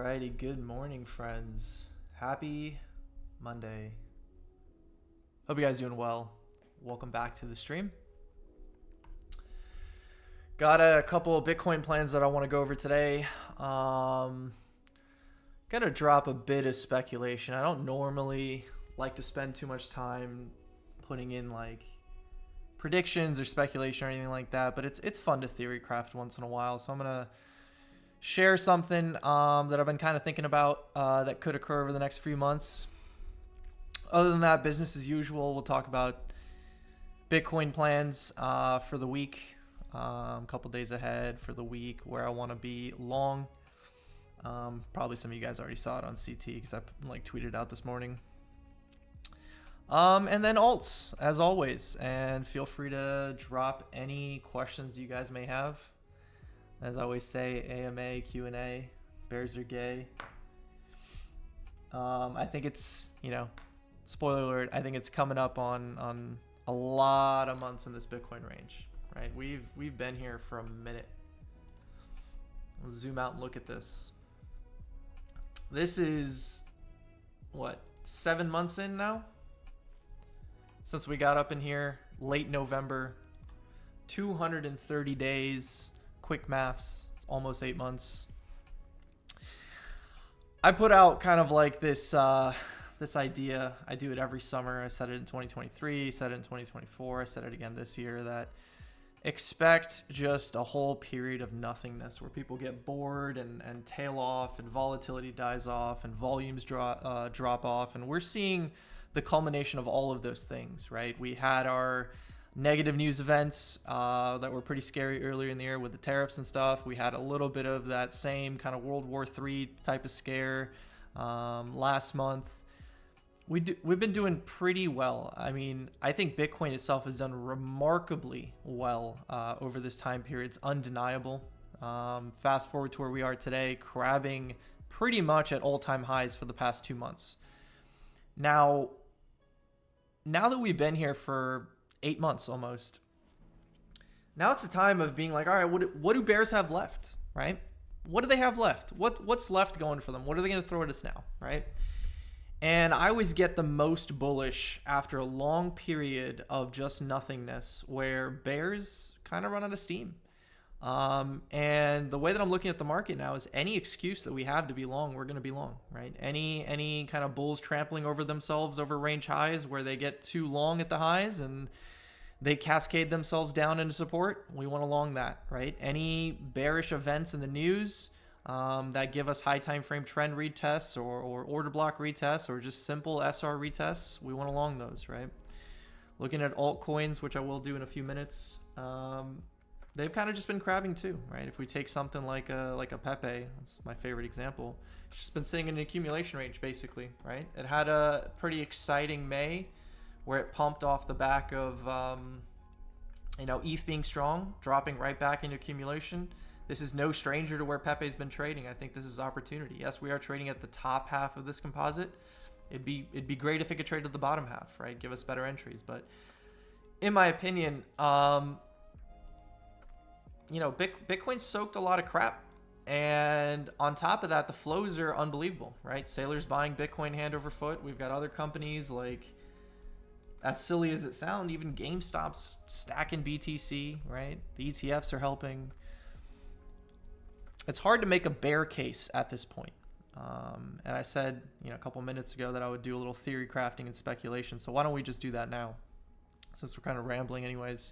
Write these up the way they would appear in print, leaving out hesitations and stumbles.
Alrighty, good morning, friends. Happy Monday. Hope you guys doing well. Welcome back to the stream. Got a couple of Bitcoin plans that I want to go over today. Gonna drop a bit of speculation. I don't normally like to spend too much time putting in like predictions or speculation or anything like that, but it's fun to theory craft once in a while. So I'm gonna share something that I've been kind of thinking about that could occur over the next few months. Other than that, business as usual. We'll talk about Bitcoin plans for the week, a couple days ahead for the week where I want to be long. Probably some of you guys already saw it on CT because I tweeted out this morning. And then alts as always, and feel free to drop any questions you guys may have. As I always say, AMA, Q&A, bears are gay. I think it's, spoiler alert, I think it's coming up on a lot of months in this Bitcoin range, right? We've been here for a minute. Let's zoom out and look at this. This is, 7 months in now? Since we got up in here, late November, 230 days. Quick maths, it's almost 8 months. I put out kind of like this this idea. I do it every summer. I said it in 2023, said it in 2024, I said it again this year, that expect just a whole period of nothingness where people get bored and tail off and volatility dies off and volumes drop off. And we're seeing the culmination of all of those things, right? We had our negative news events that were pretty scary earlier in the year with the tariffs and stuff. We had a little bit of that same kind of World War III type of scare last month. We've been doing pretty well. I mean, I think Bitcoin itself has done remarkably well over this time period. It's undeniable. Fast forward to where we are today, crabbing pretty much at all-time highs for the past 2 months. Now that we've been here for 8 months almost, now it's the time of being like, all right, what do bears have left, right? What do they have left? What's left going for them? What are they going to throw at us now, right? And I always get the most bullish after a long period of just nothingness where bears kind of run out of steam. And the way that I'm looking at the market now is any excuse that we have to be long, we're going to be long, right? Any kind of bulls trampling over themselves over range highs where they get too long at the highs and they cascade themselves down into support, we want to long that, right? Any bearish events in the news that give us high time frame trend retests or order block retests or just simple SR retests, we want to long those, right? Looking at altcoins, which I will do in a few minutes, they've kind of just been crabbing too, right? If we take something like a Pepe, that's my favorite example. It's just been sitting in an accumulation range basically, right? It had a pretty exciting May where it pumped off the back of ETH being strong, dropping right back into accumulation. This is no stranger to where Pepe's been trading. I think this is opportunity. Yes, we are trading at the top half of this composite. It'd be great if it could trade at the bottom half, right? Give us better entries, but in my opinion, Bitcoin soaked a lot of crap. And on top of that, the flows are unbelievable, right? Sailors buying Bitcoin hand over foot. We've got other companies like, as silly as it sounds, even GameStop's stacking BTC, right? The ETFs are helping. It's hard to make a bear case at this point. And I said, a couple minutes ago that I would do a little theory crafting and speculation. So why don't we just do that now? Since we're kind of rambling anyways.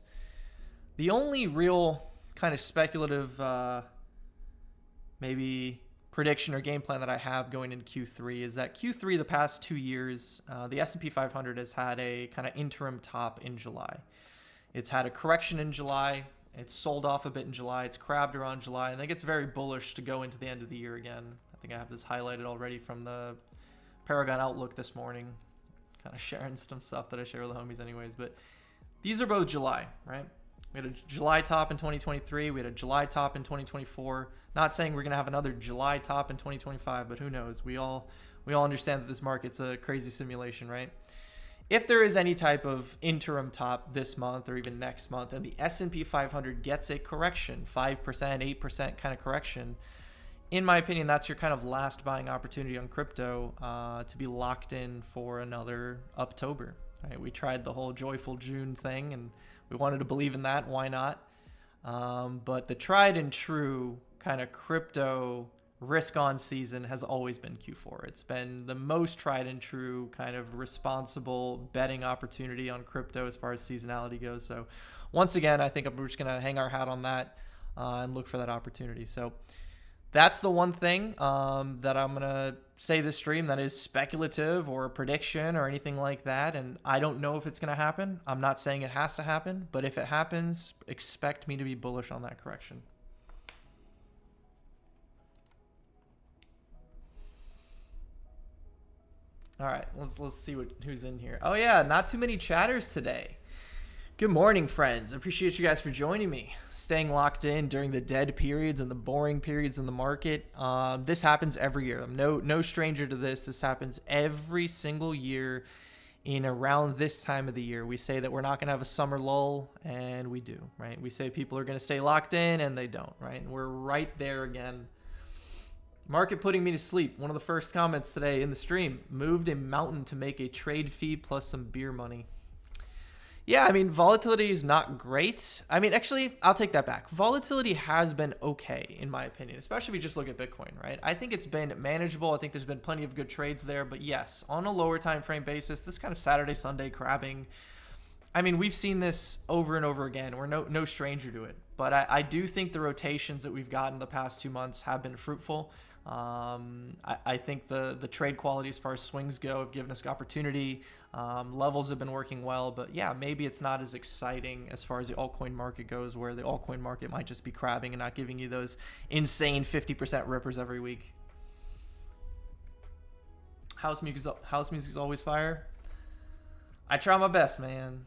The only real kind of speculative maybe prediction or game plan that I have going into Q3 is that Q3 the past 2 years, the S&P 500 has had a kind of interim top in July. It's had a correction in July. It's sold off a bit in July. It's crabbed around July. And I think it's very bullish to go into the end of the year again. I think I have this highlighted already from the Paragon Outlook this morning. Kind of sharing some stuff that I share with the homies anyways. But these are both July, right? We had a July top in 2023. We had a July top in 2024. Not saying we're going to have another July top in 2025, but who knows? We all understand that this market's a crazy simulation, right? If there is any type of interim top this month or even next month, and the S&P 500 gets a correction, 5%, 8% kind of correction, in my opinion, that's your kind of last buying opportunity on crypto, to be locked in for another Uptober. Right? We tried the whole joyful June thing, and we wanted to believe in that. Why not? But the tried and true kind of crypto risk on season has always been Q4. It's been the most tried and true kind of responsible betting opportunity on crypto as far as seasonality goes. So once again, I think we're just going to hang our hat on that and look for that opportunity. So that's the one thing that I'm going to say this stream that is speculative or a prediction or anything like that. And I don't know if it's going to happen. I'm not saying it has to happen, but if it happens, expect me to be bullish on that correction. All right, let's see who's in here. Oh yeah, not too many chatters today. Good morning, friends. Appreciate you guys for joining me. Staying locked in during the dead periods and the boring periods in the market. This happens every year. I'm no stranger to this. This happens every single year in around this time of the year. We say that we're not going to have a summer lull, and we do, right? We say people are going to stay locked in, and they don't, right? And we're right there again. Market putting me to sleep. One of the first comments today in the stream. Moved a mountain to make a trade fee plus some beer money. Yeah, I mean, volatility is not great. I mean, actually, I'll take that back. Volatility has been okay, in my opinion, especially if you just look at Bitcoin, right? I think it's been manageable. I think there's been plenty of good trades there. But yes, on a lower time frame basis, this kind of Saturday, Sunday crabbing, I mean, we've seen this over and over again. We're no stranger to it. But I do think the rotations that we've gotten the past 2 months have been fruitful. I think the trade quality as far as swings go have given us opportunity. Levels have been working well, but yeah, maybe it's not as exciting as far as the altcoin market goes, where the altcoin market might just be crabbing and not giving you those insane 50% rippers every week. House music is always fire. I try my best, man.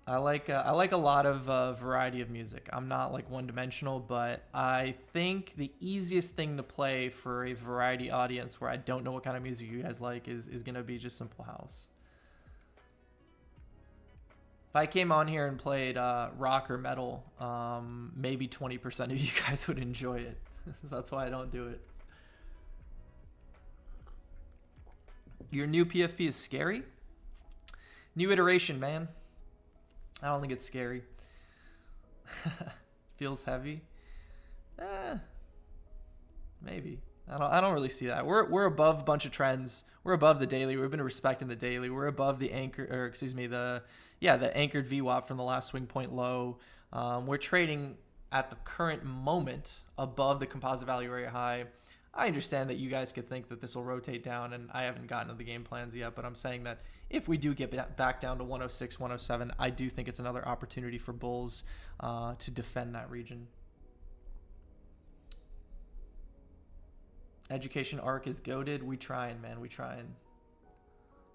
I like a lot of variety of music. I'm not like one-dimensional, but I think the easiest thing to play for a variety audience where I don't know what kind of music you guys like is going to be just simple house. If I came on here and played rock or metal, maybe 20% of you guys would enjoy it. That's why I don't do it. Your new PFP is scary? New iteration, man. I don't think it's scary. Feels heavy. Maybe. I don't really see that. We're above a bunch of trends. We're above the daily. We've been respecting the daily. We're above the the anchored VWAP from the last swing point low. We're trading at the current moment above the composite value area high. I understand that you guys could think that this will rotate down, and I haven't gotten to the game plans yet, but I'm saying that if we do get back down to 106, 107, I do think it's another opportunity for bulls to defend that region. Education arc is goated. We trying, man. We trying.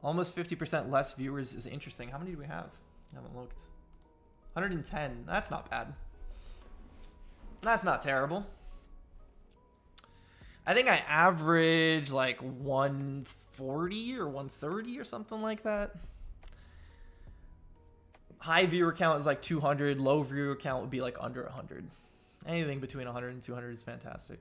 Almost 50% less viewers is interesting. How many do we have? I haven't looked. 110. That's not bad. That's not terrible. I think I average like 140 or 130 or something like that. High viewer count is like 200. Low viewer count would be like under 100. Anything between 100 and 200 is fantastic.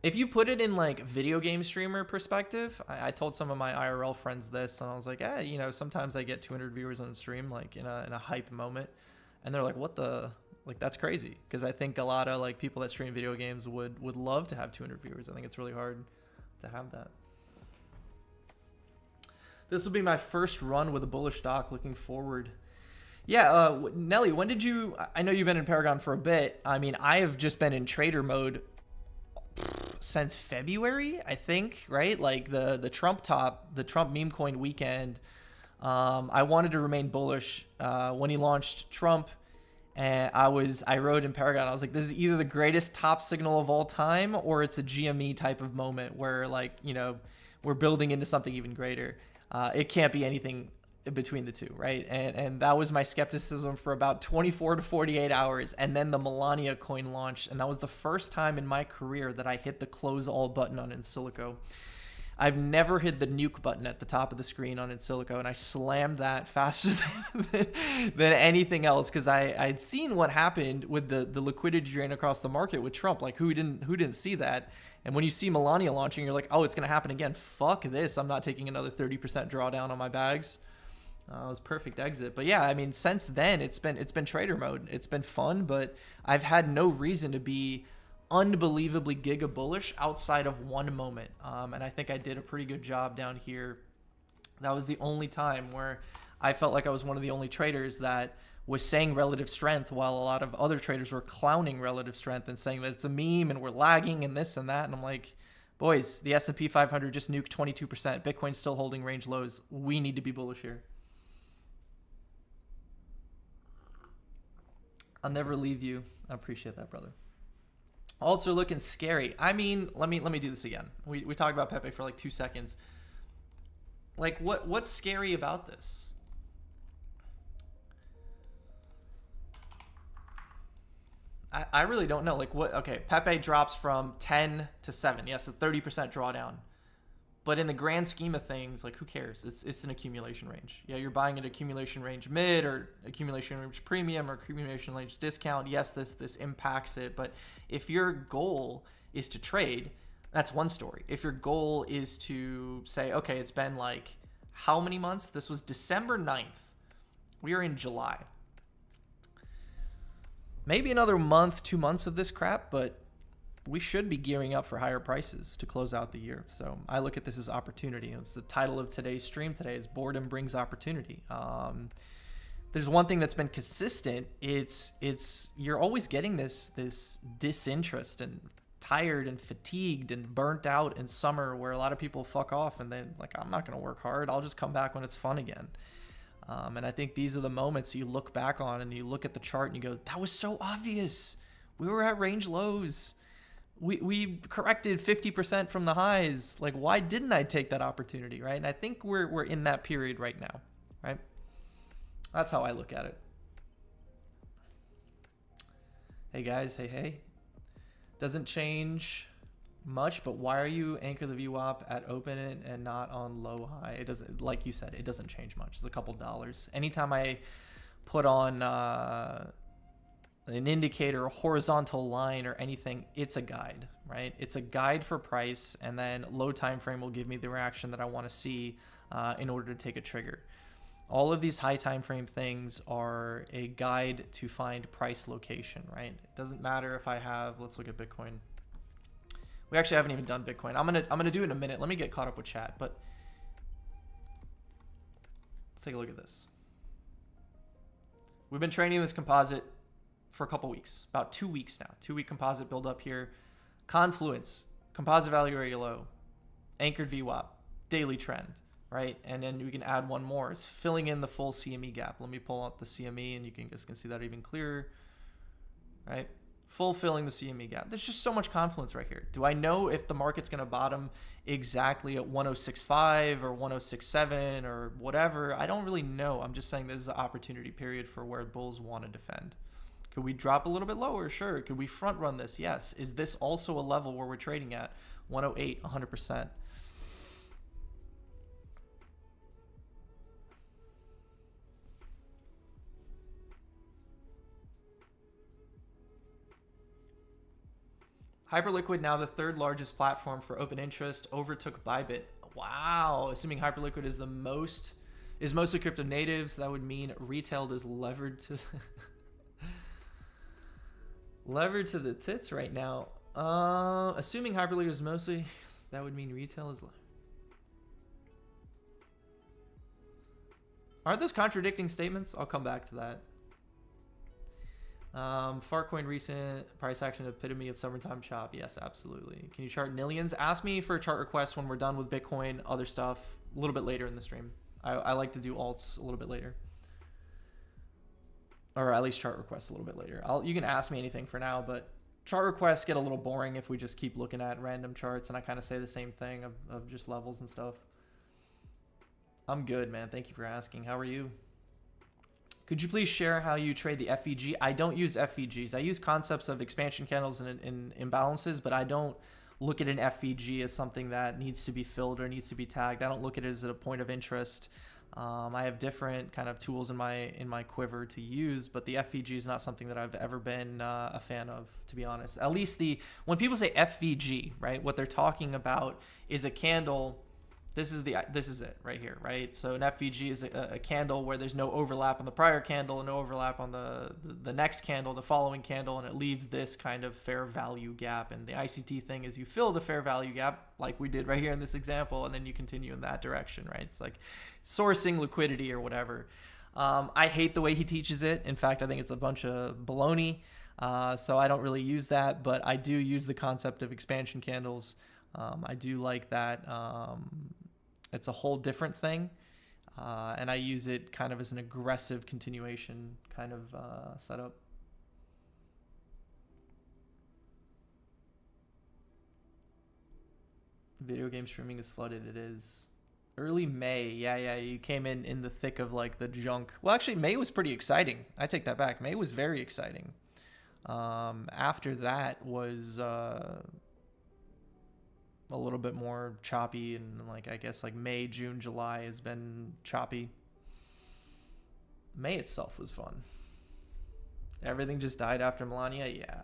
If you put it in like video game streamer perspective, I told some of my IRL friends this, and I was like, you know, sometimes I get 200 viewers on the stream, like in a hype moment, and they're like, what the... Like, that's crazy, because I think a lot of like people that stream video games would love to have 200 viewers. I think it's really hard to have that. This will be my first run with a bullish stock. Looking forward. Yeah, Nelly, when did you... I know you've been in Paragon for a bit. I mean, I have just been in trader mode since February, I think, right? Like the Trump meme coin weekend. I wanted to remain bullish when he launched Trump. And I wrote in Paragon, I was like, this is either the greatest top signal of all time, or it's a GME type of moment where, like, you know, we're building into something even greater. It can't be anything between the two, right? And that was my skepticism for about 24 to 48 hours. And then the Melania coin launched, and that was the first time in my career that I hit the close all button on In Silico. I've never hit the nuke button at the top of the screen on Insilico, and I slammed that faster than anything else, because I'd seen what happened with the liquidity drain across the market with Trump. Like, who didn't see that? And when you see Melania launching, you're like, oh, it's going to happen again. Fuck this. I'm not taking another 30% drawdown on my bags. It was perfect exit. But yeah, I mean, since then, it's been trader mode. It's been fun, but I've had no reason to be unbelievably giga bullish outside of one moment. And I think I did a pretty good job down here. That was the only time where I felt like I was one of the only traders that was saying relative strength, while a lot of other traders were clowning relative strength and saying that it's a meme and we're lagging and this and that. And I'm like, boys, the S&P 500 just nuked 22%. Bitcoin's still holding range lows. We need to be bullish here. I'll never leave you. I appreciate that, brother. Alts are looking scary. I mean, let me do this again. We talked about Pepe for like 2 seconds. Like, what's scary about this? I really don't know. Like, what? Okay, Pepe drops from 10 to 7. Yes, a 30% drawdown. But in the grand scheme of things, like, who cares? It's an accumulation range. Yeah, you're buying an accumulation range mid or accumulation range premium or accumulation range discount. Yes, this impacts it. But if your goal is to trade, that's one story. If your goal is to say, okay, it's been like how many months? This was December 9th. We are in July. Maybe another month, 2 months of this crap, but we should be gearing up for higher prices to close out the year. So I look at this as opportunity. It's the title of today's stream today is Boredom Brings Opportunity. There's one thing that's been consistent. It's you're always getting this disinterest and tired and fatigued and burnt out in summer, where a lot of people fuck off and then like, I'm not going to work hard. I'll just come back when it's fun again. And I think these are the moments you look back on and you look at the chart and you go, that was so obvious. We were at range lows. We corrected 50% from the highs. Like, why didn't I take that opportunity, right? And I think we're in that period right now, right? That's how I look at it. Hey guys, hey. Doesn't change much, but why are you anchor the VWAP at open and not on low high? It doesn't, like you said, it doesn't change much. It's a couple dollars. Anytime I put on an indicator, a horizontal line or anything, it's a guide, right? It's a guide for price, and then low time frame will give me the reaction that I want to see in order to take a trigger. All of these high time frame things are a guide to find price location, right? It doesn't matter if I have, let's look at Bitcoin. We actually haven't even done Bitcoin. I'm gonna do it in a minute. Let me get caught up with chat, but let's take a look at this. We've been training this composite for a couple weeks, about 2 weeks now. 2-week composite build up here. Confluence, composite value area low, anchored VWAP, daily trend, right? And then we can add one more. It's filling in the full CME gap. Let me pull up the CME and you can see that even clearer, right? Fulfilling the CME gap. There's just so much confluence right here. Do I know if the market's going to bottom exactly at 106.5 or 106.7 or whatever? I don't really know. I'm just saying this is an opportunity period for where bulls want to defend. Could we drop a little bit lower? Sure. Could we front run this? Yes. Is this also a level where we're trading at 108, 100%? Hyperliquid, now the third largest platform for open interest, overtook Bybit. Wow. Assuming Hyperliquid is mostly crypto natives, that would mean retail is levered to levered to the tits right now. Assuming Hyperliquid is mostly, that would mean retail is. Aren't those contradicting statements? I'll come back to that. Farcoin recent price action epitome of summertime chop. Yes, absolutely. Can you chart millions? Ask me for a chart request when we're done with Bitcoin, other stuff, a little bit later in the stream. I like to do alts a little bit later. Or at least chart requests a little bit later. You can ask me anything for now, but chart requests get a little boring if we just keep looking at random charts and I kind of say the same thing of just levels and stuff. I'm good, man. Thank you for asking. How are you? Could you please share how you trade the FVG? I don't use FVGs. I use concepts of expansion candles and imbalances, but I don't look at an FVG as something that needs to be filled or needs to be tagged. I don't look at it as a point of interest. I have different kind of tools in my quiver to use, but the FVG is not something that I've ever been a fan of, to be honest. At least when people say FVG, right, what they're talking about is a candle. This is it right here, right? So an FVG is a candle where there's no overlap on the prior candle and no overlap on the next candle, the following candle, and it leaves this kind of fair value gap. And the ICT thing is you fill the fair value gap like we did right here in this example, and then you continue in that direction, right? It's like sourcing liquidity or whatever. I hate the way he teaches it. In fact, I think it's a bunch of baloney. So I don't really use that, but I do use the concept of expansion candles. I do like that. It's a whole different thing. And I use it kind of as an aggressive continuation kind of setup. Video game streaming is flooded. It is. Early May. Yeah. You came in the thick of like the junk. Well, actually, May was pretty exciting. I take that back. May was very exciting. After that was a little bit more choppy, and like I guess like May, June, July has been choppy. May itself was fun. Everything just died after Melania. Yeah.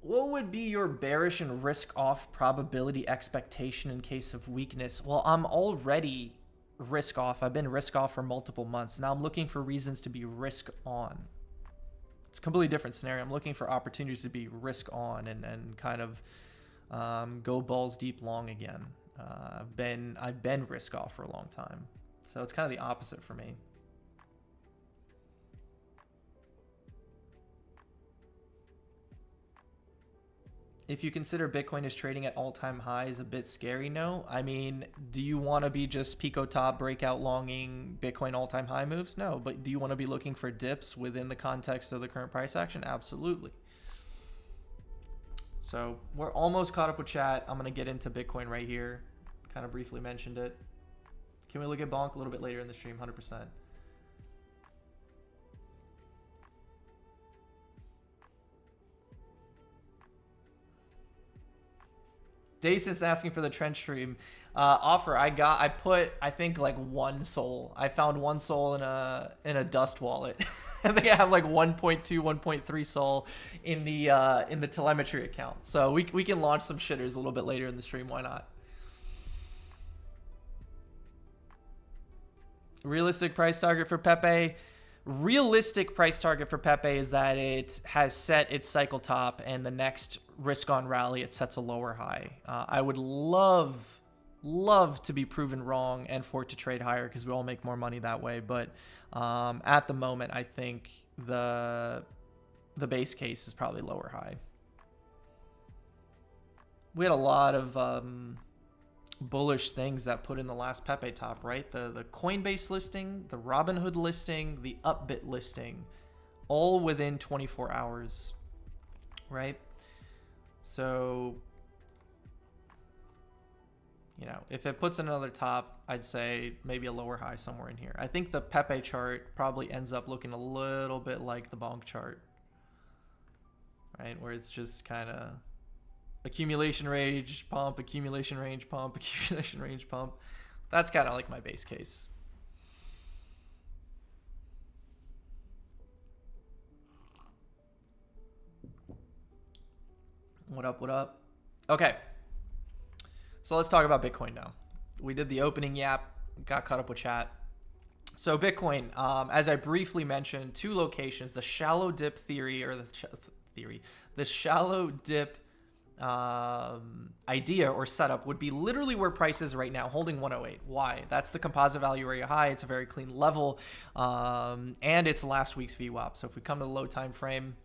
What would be your bearish and risk off probability expectation in case of weakness? Well, I'm already risk off. I've been risk off for multiple months. Now I'm looking for reasons to be risk on. It's a completely different scenario. I'm looking for opportunities to be risk on and kind of go balls deep long again. I've been risk off for a long time. So it's kind of the opposite for me. If you consider Bitcoin is trading at all-time highs, a bit scary, no? I mean, do you want to be just Pico top, breakout longing Bitcoin all-time high moves? No, but do you want to be looking for dips within the context of the current price action? Absolutely. So we're almost caught up with chat. I'm going to get into Bitcoin right here. Kind of briefly mentioned it. Can we look at Bonk a little bit later in the stream? 100%. Jason's asking for the trench stream offer. I put I think like one soul. I found one soul in a dust wallet. I think I have like 1.2, 1.3 soul in the telemetry account. So we can launch some shitters a little bit later in the stream. Why not? Realistic price target for Pepe. Realistic price target for Pepe is that it has set its cycle top, and the next risk on rally it sets a lower high. I would love to be proven wrong and for it to trade higher, because we all make more money that way. But at the moment, I think the base case is probably lower high. We had a lot of bullish things that put in the last Pepe top, right? The Coinbase listing, the Robinhood listing, the Upbit listing, all within 24 hours, right? So, you know, if it puts another top, I'd say maybe a lower high somewhere in here. I think the Pepe chart probably ends up looking a little bit like the Bonk chart, right? Where it's just kind of accumulation range, pump, accumulation range, pump, accumulation range, pump. That's kind of like my base case. What up, what up? Okay. So let's talk about Bitcoin now. We did the opening yap, got caught up with chat. So Bitcoin, as I briefly mentioned, two locations, the shallow dip theory, or the shallow dip idea or setup would be literally where price is right now, holding 108. Why? That's the composite value area high. It's a very clean level, and it's last week's VWAP. So if we come to the low time frame,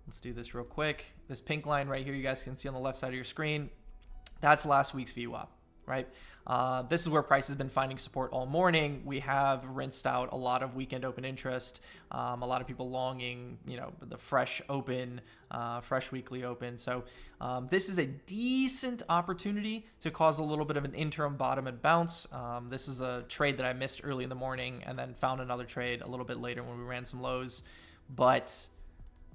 let's do this real quick. This pink line right here, you guys can see on the left side of your screen, that's last week's VWAP, right? This is where price has been finding support all morning. We have rinsed out a lot of weekend open interest, a lot of people longing, you know, the fresh open, fresh weekly open. So this is a decent opportunity to cause a little bit of an interim bottom and bounce. This is a trade that I missed early in the morning and then found another trade a little bit later when we ran some lows. But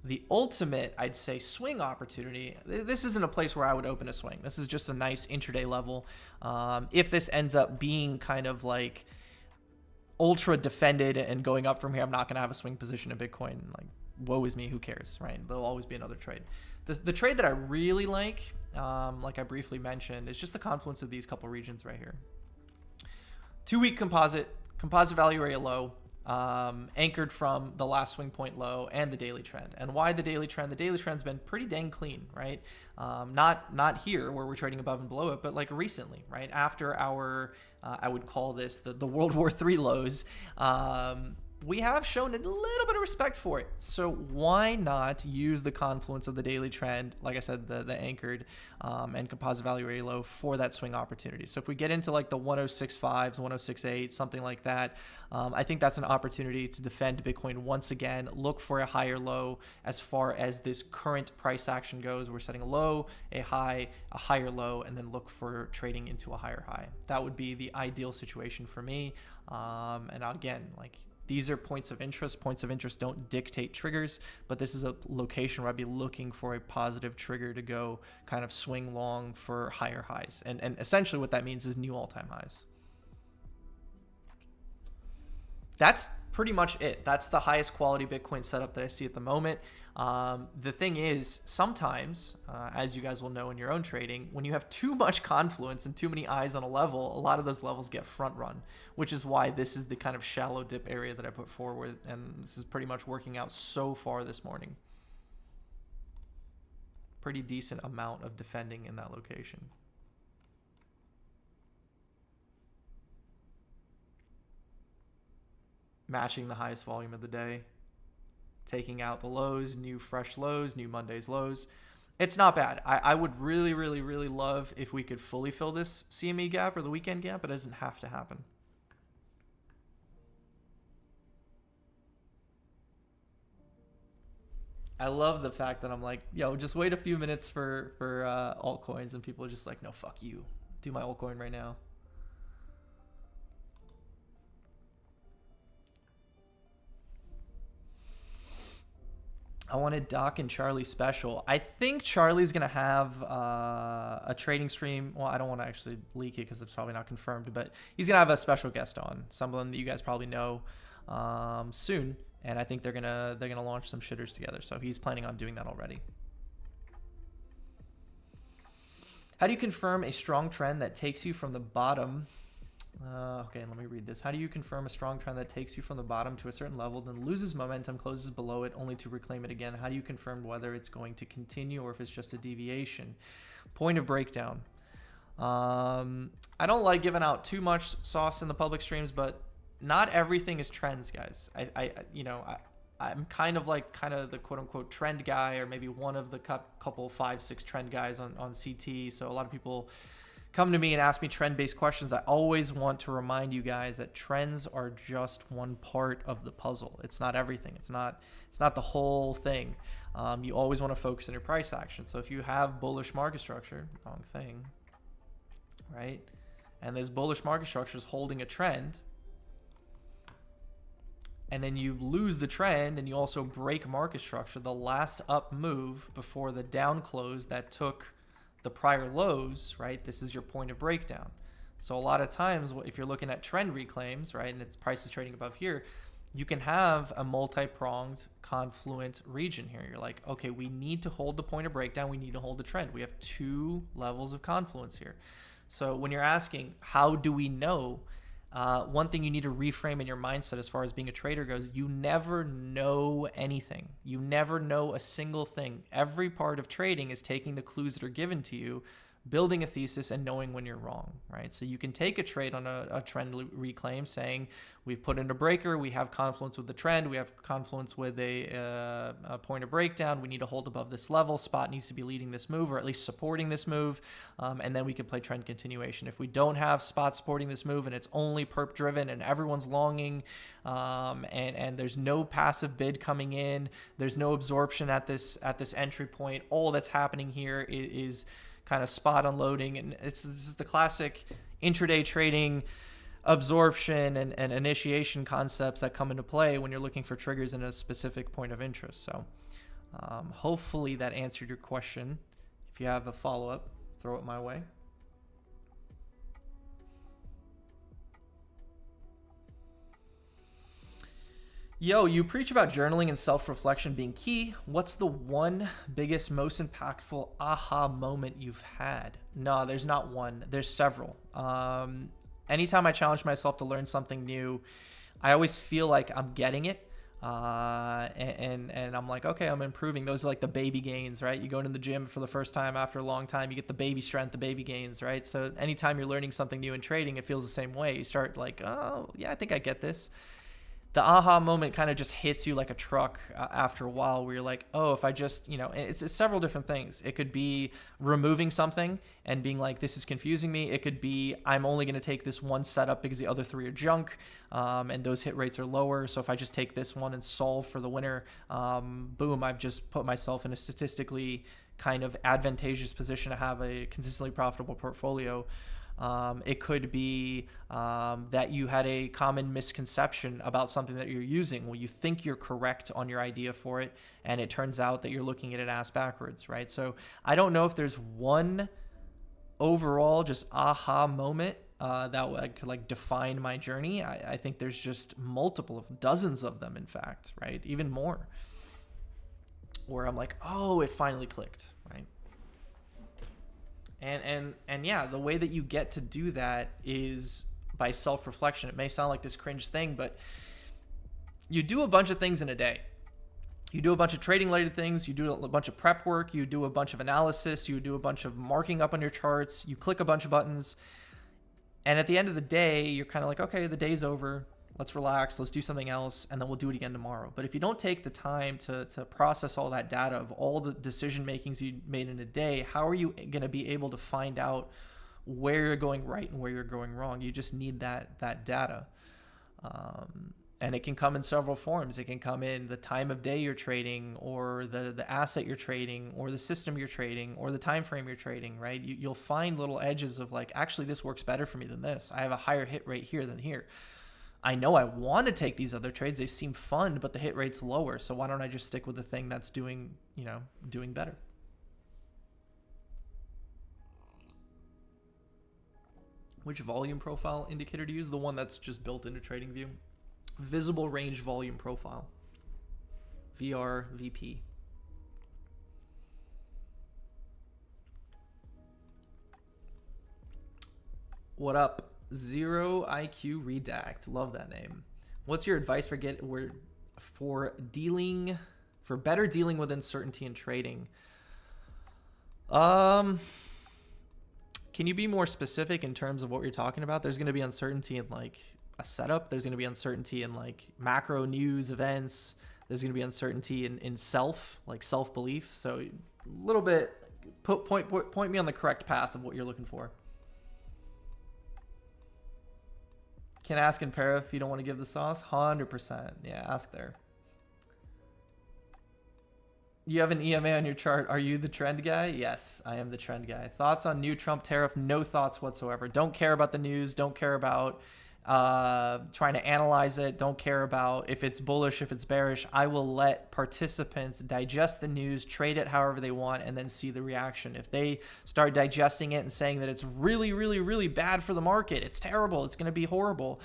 The ultimate, I'd say, swing opportunity, this isn't a place where I would open a swing. This is just a nice intraday level. If this ends up being kind of like ultra defended and going up from here, I'm not going to have a swing position in Bitcoin. Like, woe is me, who cares, right? There'll always be another trade. The trade that I really like I briefly mentioned, is just the confluence of these couple regions right here. 2-week composite value area low, anchored from the last swing point low and the daily trend. And why the daily trend? The daily trend's been pretty dang clean, right? Not here where we're trading above and below it, but like recently, right? After our, I would call this the World War III lows, we have shown a little bit of respect for it. So why not use the confluence of the daily trend, like I said, the anchored and composite value area low for that swing opportunity? So if we get into like the 106.5s, 106.8, something like that, I think that's an opportunity to defend Bitcoin once again, look for a higher low as far as this current price action goes. We're setting a low, a high, a higher low, and then look for trading into a higher high. That would be the ideal situation for me. And again, like, these are points of interest. Points of interest don't dictate triggers, but this is a location where I'd be looking for a positive trigger to go kind of swing long for higher highs. And essentially what that means is new all-time highs. That's pretty much it. That's the highest quality Bitcoin setup that I see at the moment. The thing is, sometimes, as you guys will know in your own trading, when you have too much confluence and too many eyes on a level, a lot of those levels get front run, which is why this is the kind of shallow dip area that I put forward. And this is pretty much working out so far this morning. Pretty decent amount of defending in that location. Matching the highest volume of the day, taking out the lows, new fresh lows, new Monday's lows. It's not bad. I would really, really, really love if we could fully fill this CME gap or the weekend gap, but it doesn't have to happen. I love the fact that I'm like, yo, just wait a few minutes for altcoins, and people are just like, no, fuck you. Do my altcoin right now. I wanted Doc and Charlie special. I think Charlie's going to have a trading stream. Well, I don't want to actually leak it because it's probably not confirmed, but he's going to have a special guest on, someone that you guys probably know soon. And I think they're going to launch some shitters together. So he's planning on doing that already. How do you confirm a strong trend that takes you from the bottom? Okay, let me read this. How do you confirm a strong trend that takes you from the bottom to a certain level, then loses momentum, closes below it, only to reclaim it again? How do you confirm whether it's going to continue or if it's just a deviation? Point of breakdown. I don't like giving out too much sauce in the public streams, but not everything is trends, guys. I'm kind of the quote unquote trend guy, or maybe one of the couple 5-6 trend guys on CT. So a lot of people come to me and ask me trend-based questions. I always want to remind you guys that trends are just one part of the puzzle. It's not everything. It's not the whole thing. You always want to focus on your price action. So if you have bullish market structure, wrong thing, right? And this bullish market structure is holding a trend, and then you lose the trend and you also break market structure, the last up move before the down close that took the prior lows, right? This is your point of breakdown. So a lot of times, if you're looking at trend reclaims, right, and its price is trading above here, you can have a multi-pronged confluent region here. You're like, okay, we need to hold the point of breakdown. We need to hold the trend. We have two levels of confluence here. So when you're asking, how do we know? One thing you need to reframe in your mindset as far as being a trader goes, you never know anything. You never know a single thing. Every part of trading is taking the clues that are given to you, building a thesis, and knowing when you're wrong, right? So you can take a trade on a trend reclaim saying, we've put in a breaker, we have confluence with the trend, we have confluence with a point of breakdown, we need to hold above this level, spot needs to be leading this move or at least supporting this move, and then we can play trend continuation. If we don't have spot supporting this move and it's only perp driven and everyone's longing, and there's no passive bid coming in, there's no absorption at this entry point, all that's happening here is kind of spot unloading, and this is the classic intraday trading absorption and initiation concepts that come into play when you're looking for triggers in a specific point of interest. So Hopefully that answered your question. If you have a follow-up, throw it my way. Yo, you preach about journaling and self-reflection being key. What's the one biggest, most impactful aha moment you've had? No, there's not one. There's several. Anytime I challenge myself to learn something new, I always feel like I'm getting it. And I'm like, okay, I'm improving. Those are like the baby gains, right? You go into the gym for the first time after a long time, you get the baby strength, the baby gains, right? So anytime you're learning something new in trading, it feels the same way. You start like, oh, yeah, I think I get this. The aha moment kind of just hits you like a truck after a while, where you're like, oh, if I just, it's several different things. It could be removing something and being like, this is confusing me. It could be, I'm only going to take this one setup because the other three are junk, and those hit rates are lower. So if I just take this one and solve for the winner, boom, I've just put myself in a statistically kind of advantageous position to have a consistently profitable portfolio. It could be that you had a common misconception about something that you're using. Well, you think you're correct on your idea for it, and it turns out that you're looking at it ass backwards, right? So I don't know if there's one overall just aha moment that could like define my journey. I think there's just multiple, dozens of them, in fact, right? Even more, where I'm like, oh, it finally clicked, right? And yeah, the way that you get to do that is by self-reflection. It may sound like this cringe thing, but you do a bunch of things in a day. You do a bunch of trading related things, you do a bunch of prep work, you do a bunch of analysis, you do a bunch of marking up on your charts, you click a bunch of buttons. And at the end of the day, you're kind of like, okay, the day's over. Let's relax, let's do something else, and then we'll do it again tomorrow. But if you don't take the time to process all that data of all the decision makings you made in a day, how are you going to be able to find out where you're going right and where you're going wrong? You just need that data. And it can come in several forms. It can come in the time of day you're trading, or the asset you're trading, or the system you're trading, or the time frame you're trading, right? You'll find little edges of like, actually, this works better for me than this. I have a higher hit rate here than here. I know I want to take these other trades. They seem fun, but the hit rate's lower. So why don't I just stick with the thing that's doing better? Which volume profile indicator to use? The one that's just built into TradingView. Visible range volume profile. VRVP. What up? Zero IQ Redact. Love that name. What's your advice for better dealing with uncertainty in trading? Can you be more specific in terms of what you're talking about? There's going to be uncertainty in like a setup. There's going to be uncertainty in like macro news events. There's going to be uncertainty in self-belief. So a little bit, point me on the correct path of what you're looking for. Can ask in para if you don't want to give the sauce? 100%. Yeah, ask there. You have an EMA on your chart. Are you the trend guy? Yes, I am the trend guy. Thoughts on new Trump tariff? No thoughts whatsoever. Don't care about the news. Don't care about trying to analyze it. Don't care about if it's bullish, if it's bearish. I will let participants digest the news, trade it however they want, and then see the reaction. If they start digesting it and saying that it's really, really, really bad for the market, it's terrible, it's going to be horrible,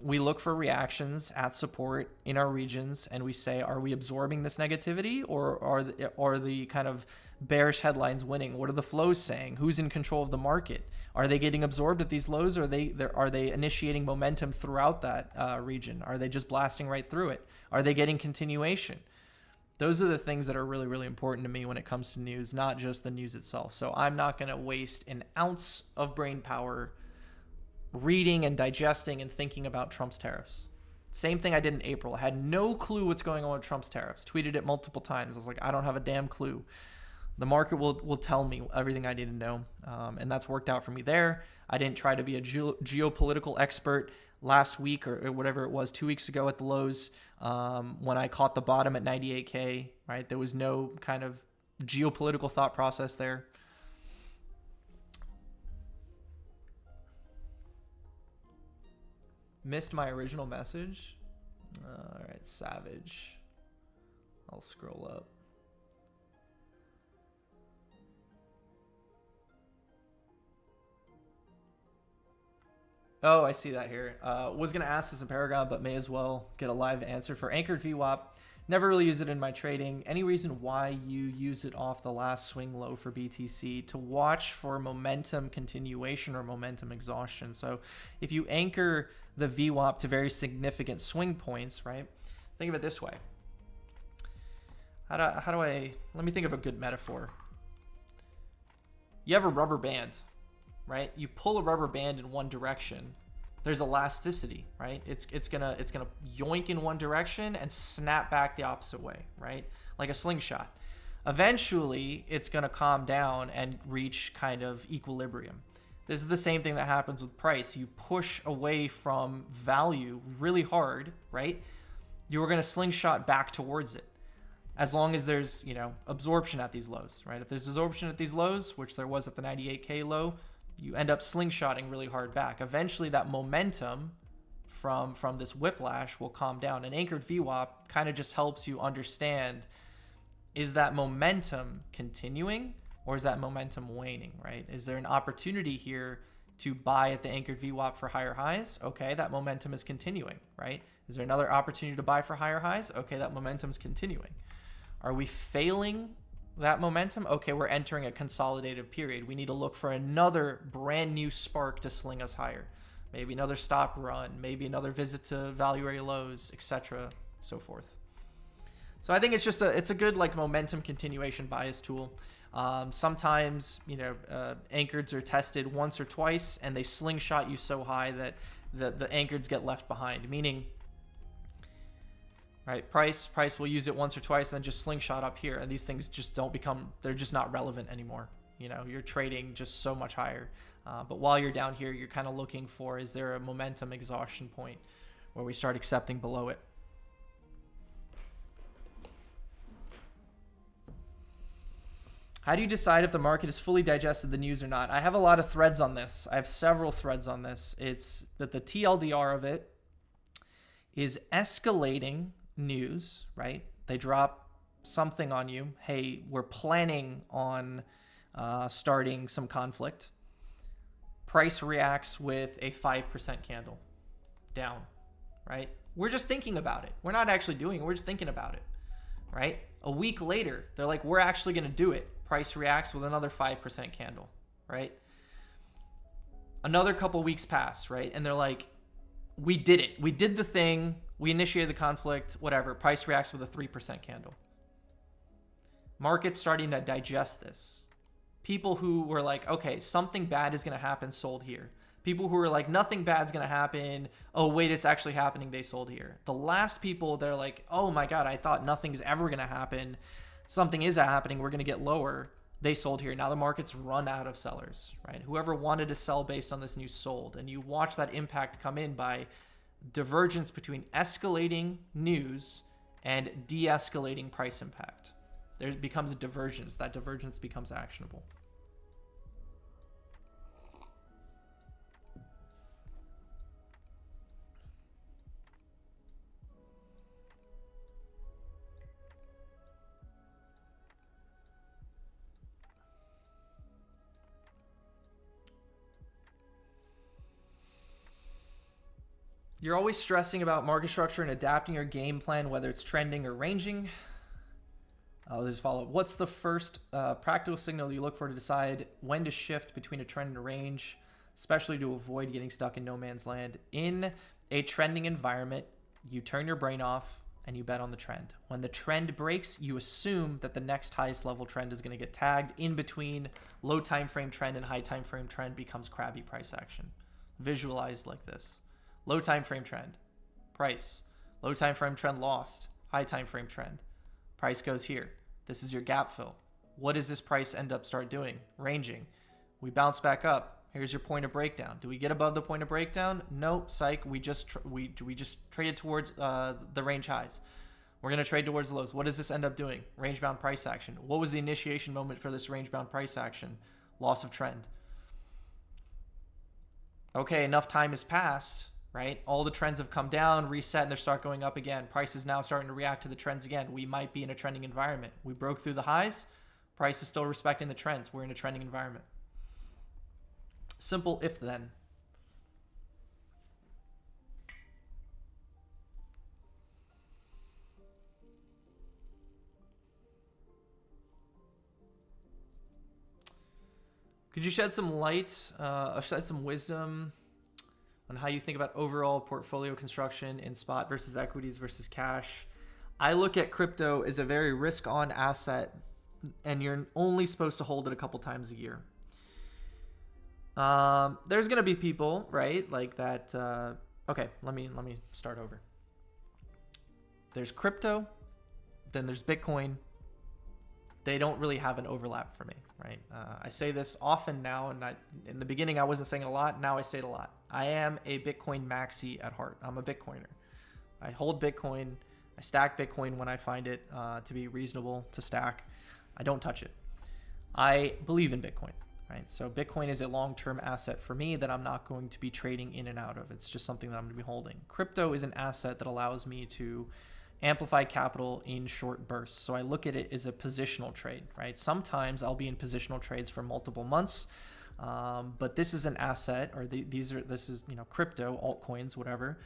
we look for reactions at support in our regions, and we say, are we absorbing this negativity, or are the kind of bearish headlines winning? What are the flows saying? Who's in control of the market? Are they getting absorbed at these lows, or are they initiating momentum throughout that region? Are they just blasting right through it? Are they getting continuation? Those are the things that are really, really important to me when it comes to news, not just the news itself. So I'm not going to waste an ounce of brain power reading and digesting and thinking about Trump's tariffs. Same thing I did in April. I had no clue what's going on with Trump's tariffs. Tweeted it multiple times. I was like, I don't have a damn clue. The market will tell me everything I need to know. And that's worked out for me there. I didn't try to be a geopolitical expert last week or whatever it was, 2 weeks ago at the lows, when I caught the bottom at 98K, right? There was no kind of geopolitical thought process there. Missed my original message. All right, Savage. I'll scroll up. Oh, I see that here. Was going to ask this in Paragon, but may as well get a live answer for anchored VWAP. Never really use it in my trading. Any reason why you use it off the last swing low for BTC? To watch for momentum continuation or momentum exhaustion. So if you anchor the VWAP to very significant swing points, right? Think of it this way. How do I, let me think of a good metaphor. You have a rubber band, right? You pull a rubber band in one direction, there's elasticity, right? It's gonna yoink in one direction and snap back the opposite way, right? Like a slingshot. Eventually, it's gonna calm down and reach kind of equilibrium. This is the same thing that happens with price. You push away from value really hard, right? You're gonna slingshot back towards it, as long as there's, you know, absorption at these lows, right? If there's absorption at these lows, which there was at the 98K low, you end up slingshotting really hard back. Eventually that momentum from this whiplash will calm down. And anchored VWAP kind of just helps you understand, is that momentum continuing or is that momentum waning, right? Is there an opportunity here to buy at the anchored VWAP for higher highs? Okay, that momentum is continuing, right? Is there another opportunity to buy for higher highs? Okay, that momentum is continuing. Are we failing that momentum? Okay, we're entering a consolidated period. We need to look for another brand new spark to sling us higher. Maybe another stop run, maybe another visit to value area lows, etc., so forth. So I think it's just it's a good like momentum continuation bias tool. Sometimes, you know, anchors are tested once or twice and they slingshot you so high that the anchors get left behind, meaning, right, price will use it once or twice and then just slingshot up here, and these things just don't become, they're just not relevant anymore. You know, you're trading just so much higher. But while you're down here, you're kind of looking for, is there a momentum exhaustion point where we start accepting below it? How do you decide if the market has fully digested the news or not? I have a lot of threads on this. I have several threads on this. It's that the TLDR of it is escalating news, right? They drop something on you. Hey, we're planning on starting some conflict. Price reacts with a 5% candle down, right? We're just thinking about it. We're not actually doing it. We're just thinking about it, right? A week later, they're like, we're actually going to do it. Price reacts with another 5% candle, right? Another couple weeks pass, right? And they're like, we did it. We did the thing. We initiated the conflict, whatever. Price reacts with a 3% candle. Market's starting to digest this. People who were like, okay, something bad is going to happen, sold here. People who were like, nothing bad's going to happen. Oh, wait, it's actually happening. They sold here. The last people, they're like, oh my God, I thought nothing's ever going to happen. Something is happening. We're going to get lower. They sold here. Now the market's run out of sellers, right? Whoever wanted to sell based on this news sold. And you watch that impact come in by divergence between escalating news and de-escalating price impact. There becomes a divergence. That divergence becomes actionable. You're always stressing about market structure and adapting your game plan, whether it's trending or ranging. There's a follow-up. What's the first practical signal you look for to decide when to shift between a trend and a range, especially to avoid getting stuck in no man's land? In a trending environment, you turn your brain off and you bet on the trend. When the trend breaks, you assume that the next highest level trend is going to get tagged. In between low time frame trend and high time frame trend becomes crabby price action. Visualized like this. Low time frame trend, price. Low time frame trend lost, high time frame trend. Price goes here. This is your gap fill. What does this price end up start doing? Ranging. We bounce back up. Here's your point of breakdown. Do we get above the point of breakdown? Nope, psych. We just traded towards the range highs. We're going to trade towards lows. What does this end up doing? Range bound price action. What was the initiation moment for this range bound price action? Loss of trend. Okay, enough time has passed. right? All the trends have come down, reset, and they start going up again. Price is now starting to react to the trends again. We might be in a trending environment. We broke through the highs. Price is still respecting the trends. We're in a trending environment. Simple if then. Could you shed some light, shed some wisdom on how you think about overall portfolio construction in spot versus equities versus cash? I look at crypto as a very risk-on asset, and you're only supposed to hold it a couple times a year. There's gonna be people, right, like that. Okay, let me start over. There's crypto, then there's Bitcoin. They don't really have an overlap for me, right? I say this often now, and in the beginning I wasn't saying it a lot. Now I say it a lot. I am a Bitcoin maxi at heart. I'm a Bitcoiner. I hold Bitcoin. I stack Bitcoin when I find it to be reasonable to stack. I don't touch it. I believe in Bitcoin, right? So Bitcoin is a long-term asset for me that I'm not going to be trading in and out of. It's just something that I'm going to be holding. Crypto is an asset that allows me to amplify capital in short bursts. So I look at it as a positional trade, right? Sometimes I'll be in positional trades for multiple months, but this is an asset, or this is crypto, altcoins, whatever,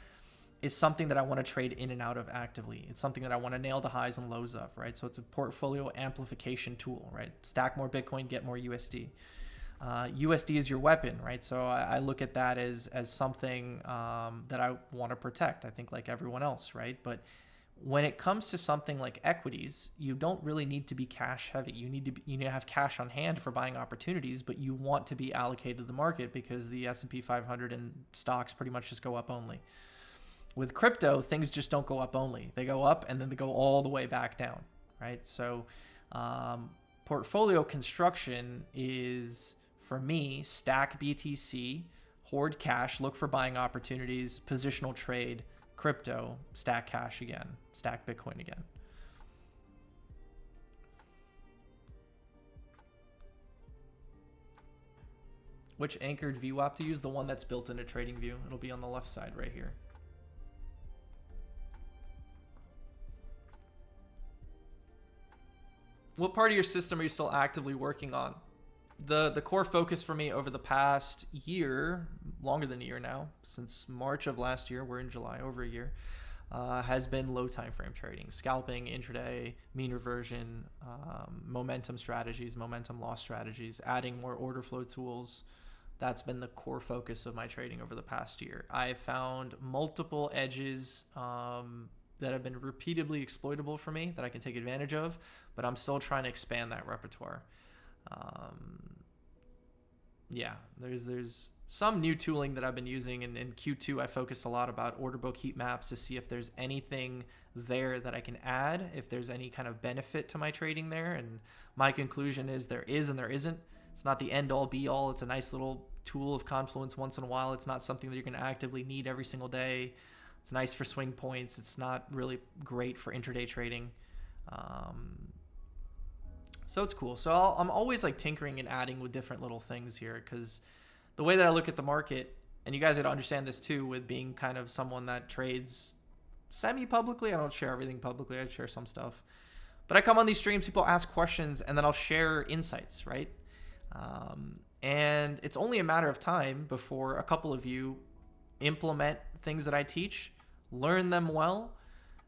is something that I want to trade in and out of actively. It's something that I want to nail the highs and lows of, right? So it's a portfolio amplification tool, right? Stack more Bitcoin, get more USD. USD is your weapon, right? So I look at that as something that I want to protect, I think, like everyone else, right? But when it comes to something like equities, you don't really need to be cash heavy. You need to have cash on hand for buying opportunities, but you want to be allocated to the market because the S&P 500 and stocks pretty much just go up only. With crypto, things just don't go up only. They go up and then they go all the way back down, right? So portfolio construction is, for me, stack BTC, hoard cash, look for buying opportunities, positional trade, crypto, stack cash again, stack Bitcoin again. Which anchored VWAP to use? The one that's built into TradingView. It'll be on the left side right here. What part of your system are you still actively working on? The core focus for me over the past year, longer than a year now, since March of last year, we're in July, over a year, has been low time frame trading, scalping, intraday, mean reversion, momentum strategies, momentum loss strategies, adding more order flow tools. That's been the core focus of my trading over the past year. I've found multiple edges that have been repeatedly exploitable for me that I can take advantage of, but I'm still trying to expand that repertoire. Yeah, there's some new tooling that I've been using, and in Q2 I focused a lot about order book heat maps to see if there's anything there that I can add, if there's any kind of benefit to my trading there, and my conclusion is there is and there isn't. It's not the end all be all. It's a nice little tool of confluence once in a while. It's not something that you're going to actively need every single day. It's nice for swing points. It's not really great for intraday trading. So it's cool. So I'm always like tinkering and adding with different little things here, because the way that I look at the market, and you guys got to understand this too, with being kind of someone that trades semi-publicly. I don't share everything publicly. I share some stuff. But I come on these streams, people ask questions, and then I'll share insights, right? And it's only a matter of time before a couple of you implement things that I teach, learn them well,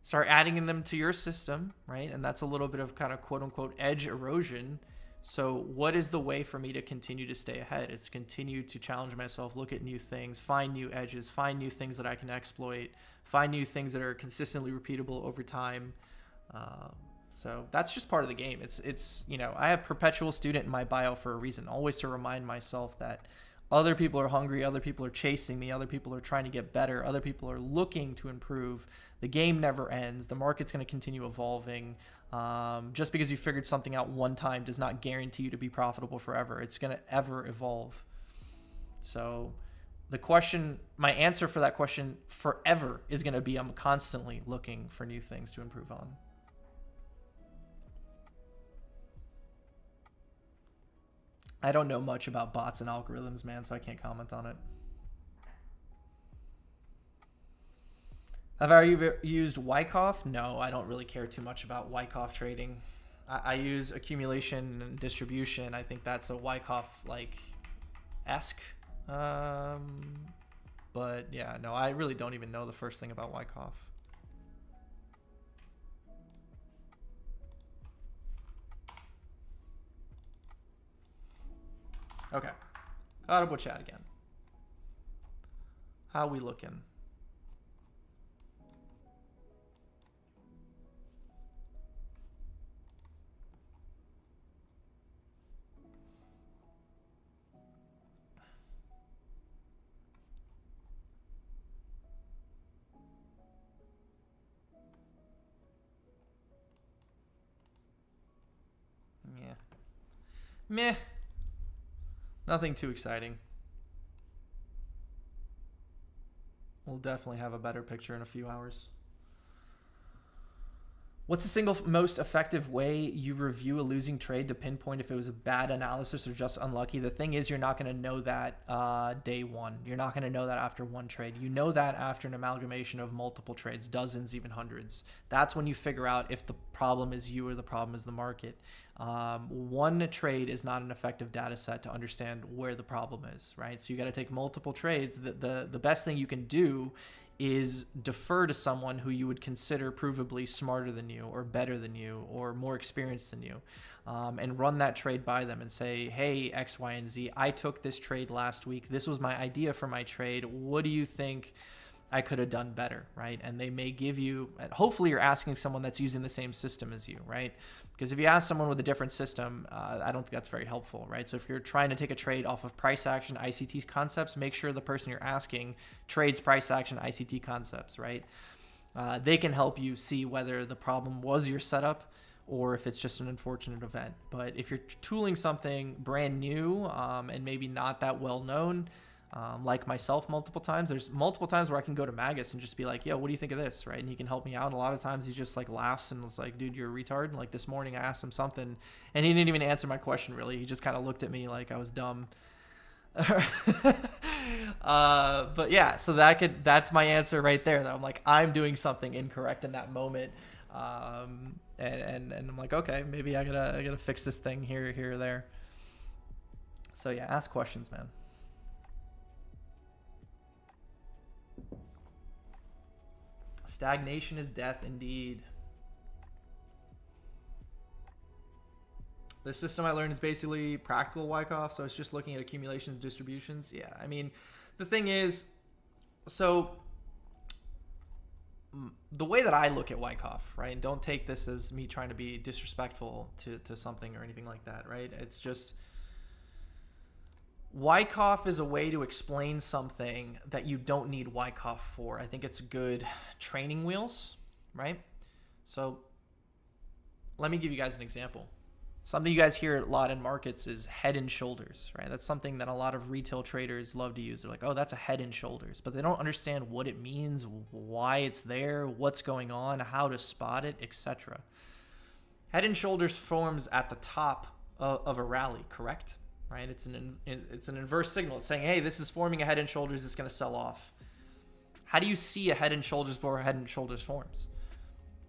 start adding them to your system, right? And that's a little bit of kind of quote unquote edge erosion. So what is the way for me to continue to stay ahead? It's continue to challenge myself, look at new things, find new edges, find new things that I can exploit, find new things that are consistently repeatable over time. So that's just part of the game. It's I have perpetual student in my bio for a reason, always to remind myself that other people are hungry, other people are chasing me, other people are trying to get better, other people are looking to improve. The game never ends. The market's going to continue evolving. Just because you figured something out one time does not guarantee you to be profitable forever. It's going to ever evolve. So my answer for that question forever is going to be, I'm constantly looking for new things to improve on. I don't know much about bots and algorithms, man, so I can't comment on it. Have I ever used Wyckoff? No, I don't really care too much about Wyckoff trading. I use accumulation and distribution. I think that's a Wyckoff like esque. But yeah, no, I really don't even know the first thing about Wyckoff. Okay, audible chat again. How we looking? Yeah. Meh. Nothing too exciting. We'll definitely have a better picture in a few hours. What's the single most effective way you review a losing trade to pinpoint if it was a bad analysis or just unlucky? The thing is, you're not going to know that day one. You're not going to know that after one trade. You know that after an amalgamation of multiple trades, dozens, even hundreds. That's when you figure out if the problem is you or the problem is the market. One trade is not an effective data set to understand where the problem is, right? So you got to take multiple trades. The best thing you can do is defer to someone who you would consider provably smarter than you or better than you or more experienced than you, and run that trade by them and say, hey, X, Y, and Z, I took this trade last week. This was my idea for my trade. What do you think I could have done better, right? And they may give you, hopefully you're asking someone that's using the same system as you, right? Because if you ask someone with a different system, I don't think that's very helpful, right? So if you're trying to take a trade off of price action, ICT concepts, make sure the person you're asking trades price action, ICT concepts, right? They can help you see whether the problem was your setup or if it's just an unfortunate event. But if you're tooling something brand new and maybe not that well known, like myself multiple times, there's multiple times where I can go to Magus and just be like, yo, what do you think of this, right? And he can help me out. And a lot of times he just like laughs and was like, dude, you're a retard. And like this morning I asked him something and he didn't even answer my question really. He just kind of looked at me like I was dumb. But yeah, so that's my answer right there, that I'm like, I'm doing something incorrect in that moment. And I'm like, okay, maybe I gotta fix this thing here or there. So yeah, ask questions, man. Stagnation is death indeed. The system I learned is basically practical Wyckoff, so it's just looking at accumulations, distributions. Yeah, I mean, the thing is, so the way that I look at Wyckoff, right, and don't take this as me trying to be disrespectful to something or anything like that, right? It's just, Wyckoff is a way to explain something that you don't need Wyckoff for. I think it's good training wheels, right? So let me give you guys an example. Something you guys hear a lot in markets is head and shoulders, right? That's something that a lot of retail traders love to use. They're like, oh, that's a head and shoulders, but they don't understand what it means, why it's there, what's going on, how to spot it, etc. Head and shoulders forms at the top of a rally, correct? Right? It's an inverse signal. It's saying, hey, this is forming a head and shoulders. It's going to sell off. How do you see a head and shoulders before a head and shoulders forms?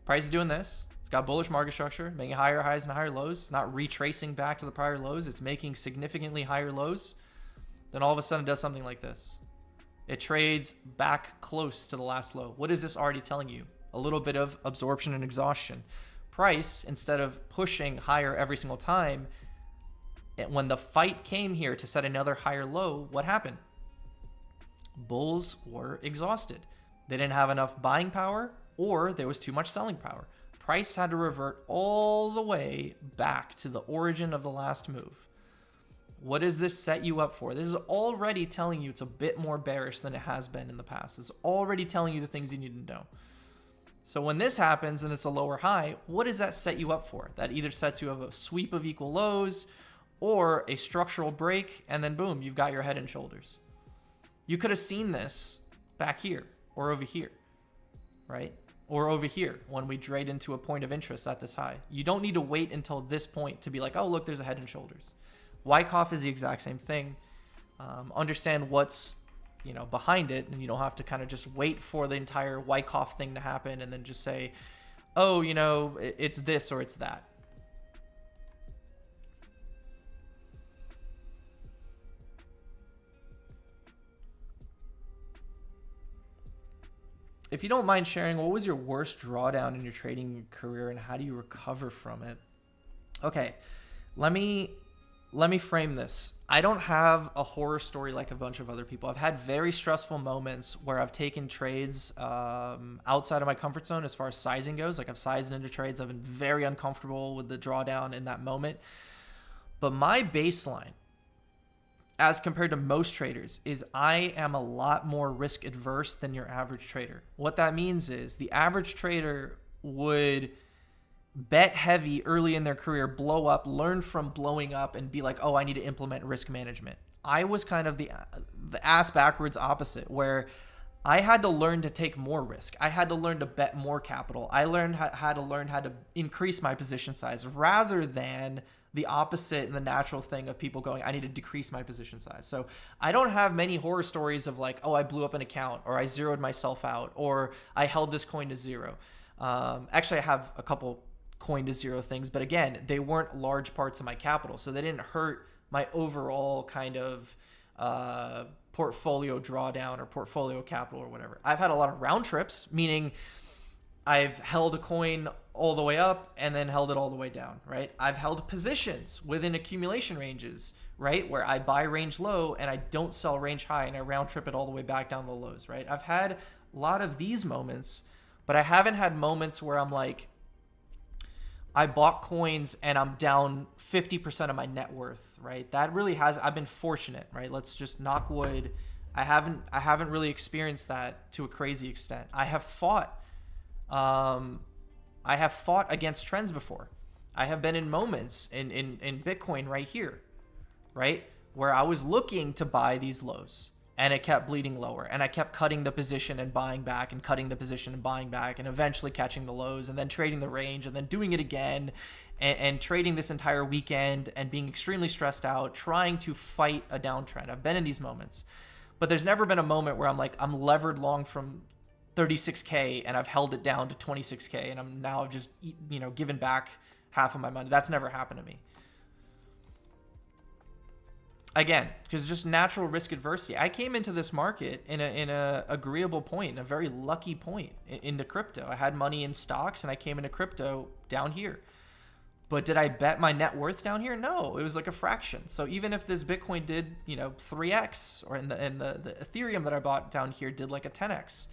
Price is doing this. It's got bullish market structure, making higher highs and higher lows. It's not retracing back to the prior lows. It's making significantly higher lows. Then all of a sudden it does something like this. It trades back close to the last low. What is this already telling you? A little bit of absorption and exhaustion. Price, instead of pushing higher every single time, when the fight came here to set another higher low, what happened? Bulls were exhausted. They didn't have enough buying power, or there was too much selling power. Price had to revert all the way back to the origin of the last move. What does this set you up for? This is already telling you it's a bit more bearish than it has been in the past. It's already telling you the things you need to know. So when this happens and it's a lower high, what does that set you up for? That either sets you up a sweep of equal lows or a structural break, and then boom, you've got your head and shoulders. You could have seen this back here or over here, right? Or over here when we trade into a point of interest at this high. You don't need to wait until this point to be like, oh, look, there's a head and shoulders. Wyckoff is the exact same thing. Understand what's behind it, and you don't have to kind of just wait for the entire Wyckoff thing to happen and then just say, oh, it's this or it's that. If you don't mind sharing, what was your worst drawdown in your trading career and how do you recover from it? Okay, let me frame this. I don't have a horror story like a bunch of other people. I've had very stressful moments where I've taken trades outside of my comfort zone as far as sizing goes. Like I've sized into trades. I've been very uncomfortable with the drawdown in that moment. But my baseline, as compared to most traders, is I am a lot more risk adverse than your average trader. What that means is the average trader would bet heavy early in their career, blow up, learn from blowing up, and be like, oh, I need to implement risk management. I was kind of the ass backwards opposite, where I had to learn to take more risk. I had to learn to bet more capital. I had to learn how to increase my position size rather than the opposite and the natural thing of people going, I need to decrease my position size. So I don't have many horror stories of like, oh, I blew up an account, or I zeroed myself out, or I held this coin to zero. Actually, I have a couple coin to zero things, but again, they weren't large parts of my capital, so they didn't hurt my overall kind of portfolio drawdown or portfolio capital or whatever. I've had a lot of round trips, meaning I've held a coin all the way up and then held it all the way down, right? I've held positions within accumulation ranges, right? Where I buy range low and I don't sell range high and I round trip it all the way back down the lows, right? I've had a lot of these moments, but I haven't had moments where I'm like, I bought coins and I'm down 50% of my net worth, right? That really I've been fortunate, right? Let's just knock wood. I haven't really experienced that to a crazy extent. I have fought against trends before. I have been in moments in Bitcoin right here, right? Where I was looking to buy these lows and it kept bleeding lower and I kept cutting the position and buying back and cutting the position and buying back and eventually catching the lows and then trading the range and then doing it again and trading this entire weekend and being extremely stressed out, trying to fight a downtrend. I've been in these moments, but there's never been a moment where I'm like, I'm levered long from 36K and I've held it down to 26K and I'm now just, given back half of my money. That's never happened to me. Again, because just natural risk adversity. I came into this market in a agreeable point, in a very lucky point into crypto. I had money in stocks and I came into crypto down here. But did I bet my net worth down here? No, it was like a fraction. So even if this Bitcoin did, 3x, or in the Ethereum that I bought down here did like a 10x.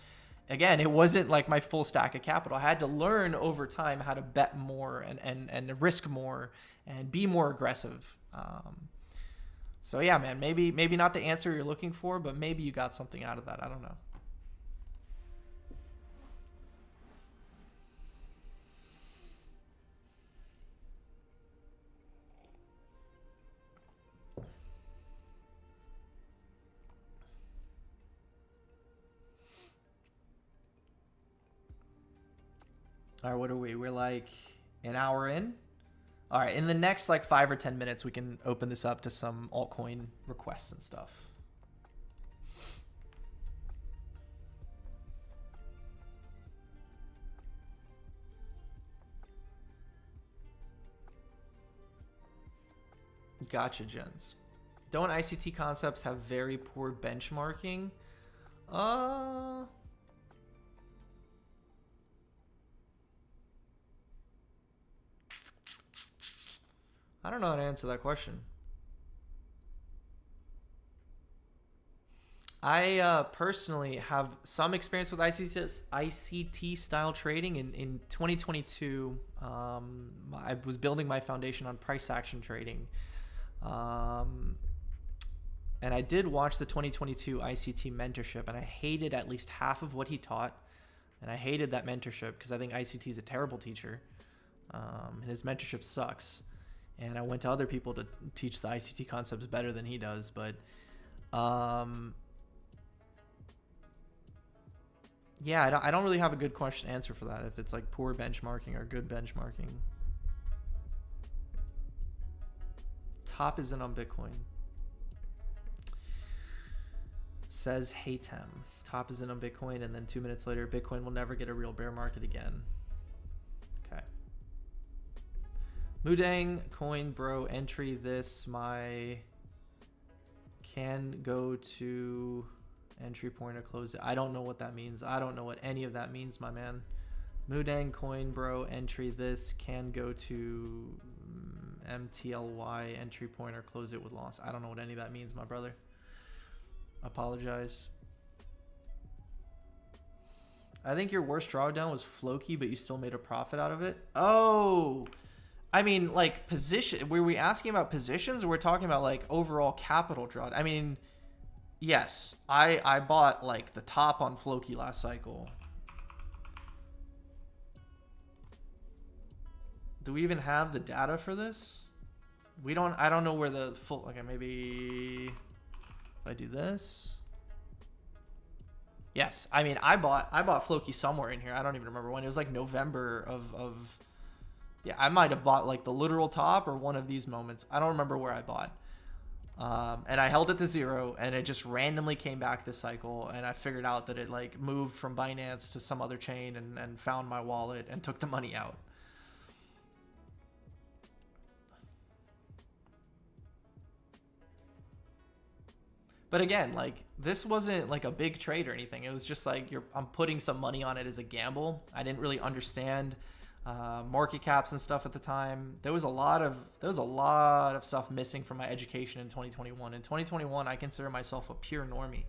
Again, it wasn't like my full stack of capital. I had to learn over time how to bet more and risk more and be more aggressive. So yeah, man, maybe not the answer you're looking for, but maybe you got something out of that. I don't know. All right, what are we? We're like an hour in. All right, in the next like 5 or 10 minutes, we can open this up to some altcoin requests and stuff. Gotcha, Jens. Don't ICT concepts have very poor benchmarking? I don't know how to answer that question. I personally have some experience with ICT style trading. In 2022, I was building my foundation on price action trading. And I did watch the 2022 ICT mentorship, and I hated at least half of what he taught. And I hated that mentorship because I think ICT is a terrible teacher. And his mentorship sucks. And I went to other people to teach the ICT concepts better than he does. But yeah, I don't really have a good question answer for that, if it's like poor benchmarking or good benchmarking. Top is in on Bitcoin. Says Haytem. Top is in on Bitcoin, and then 2 minutes later, Bitcoin will never get a real bear market again. Okay. Mudang coin bro entry this my can go to entry point or close it. I don't know what that means. I don't know what any of that means, my man. Mudang coin bro entry this can go to MTLY entry point or close it with loss. I don't know what any of that means, my brother. Apologize. I think your worst drawdown was Floki, but you still made a profit out of it. Oh, I mean, like position. Were we asking about positions, or we're talking about like overall capital draw? I mean, yes, I bought like the top on Floki last cycle. Do we even have the data for this? We don't. I don't know where the full. Okay, maybe if I do this. Yes, I mean I bought Floki somewhere in here. I don't even remember when. It was like November of yeah, I might have bought like the literal top or one of these moments. I don't remember where I bought. And I held it to 0, and it just randomly came back this cycle, and I figured out that it like moved from Binance to some other chain and found my wallet and took the money out. But again, like this wasn't like a big trade or anything. It was just like I'm putting some money on it as a gamble. I didn't really understand market caps and stuff at the time. There was a lot of stuff missing from my education in 2021. In 2021, I consider myself a pure normie.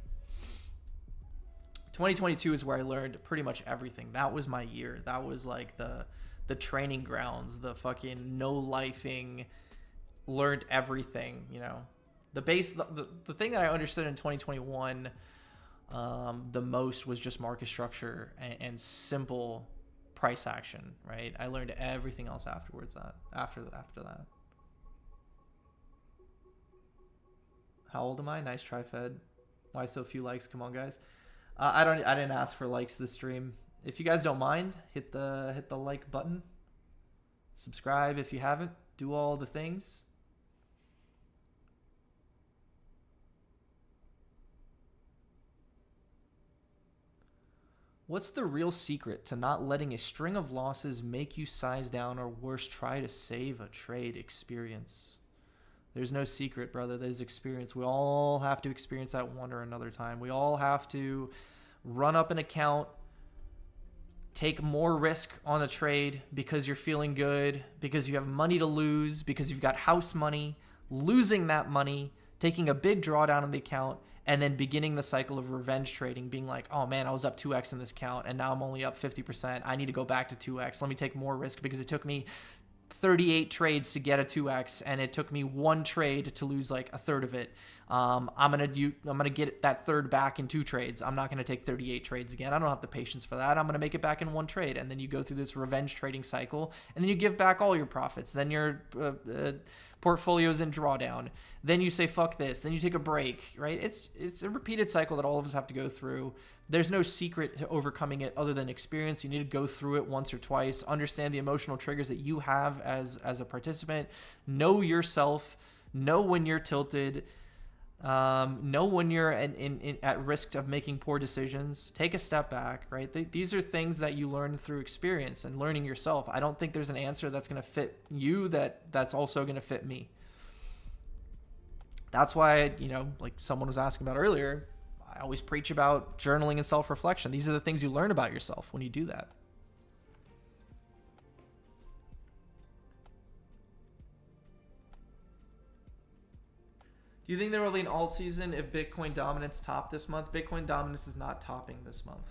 2022 is where I learned pretty much everything. That was my year. That was like the training grounds, the fucking no lifing, learned everything, you know. The thing that I understood in 2021 the most was just market structure and simple price action, right? I learned everything else afterwards. After that. How old am I? Nice try, Fed. Why so few likes? Come on, guys. I didn't ask for likes this stream. If you guys don't mind, hit the like button. Subscribe if you haven't. Do all the things. What's the real secret to not letting a string of losses make you size down, or worse, try to save a trade? Experience. There's no secret, brother. There's experience. We all have to experience that one or another time. We all have to run up an account, take more risk on the trade because you're feeling good, because you have money to lose, because you've got house money, losing that money, taking a big drawdown on the account, and then beginning the cycle of revenge trading, being like, oh man, I was up 2x in this account, and now I'm only up 50%. I need to go back to 2x. Let me take more risk because it took me 38 trades to get a 2x, and it took me one trade to lose like a third of it. I'm gonna get that third back in 2 trades. I'm not gonna take 38 trades again. I don't have the patience for that. I'm gonna make it back in 1 trade, and then you go through this revenge trading cycle, and then you give back all your profits. Then your portfolio's in drawdown. Then you say fuck this. Then you take a break. Right? It's a repeated cycle that all of us have to go through. There's no secret to overcoming it other than experience. You need to go through it once or twice. Understand the emotional triggers that you have as a participant. Know yourself. Know when you're tilted. Know when you're at risk of making poor decisions. Take a step back, right? These are things that you learn through experience and learning yourself. I don't think there's an answer that's going to fit you that's also going to fit me. That's why, like someone was asking about earlier, I always preach about journaling and self-reflection. These are the things you learn about yourself when you do that. Do you think there will be an alt season if Bitcoin dominance top this month? Bitcoin dominance is not topping this month.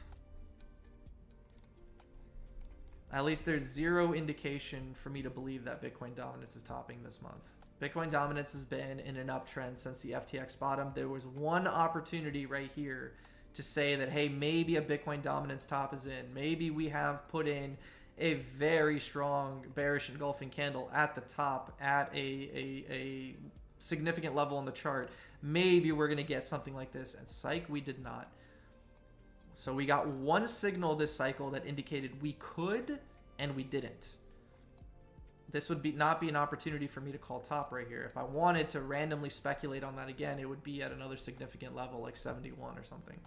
At least there's zero indication for me to believe that Bitcoin dominance is topping this month. Bitcoin dominance has been in an uptrend since the FTX bottom. There was one opportunity right here to say that, hey, maybe a Bitcoin dominance top is in. Maybe we have put in a very strong bearish engulfing candle at the top at a significant level on the chart. Maybe we're going to get something like this, and psych, we did not. So we got one signal this cycle that indicated we could, and we didn't. this would not be an opportunity for me to call top right here. If I wanted to randomly speculate on that again, it would be at another significant level, like 71 or something.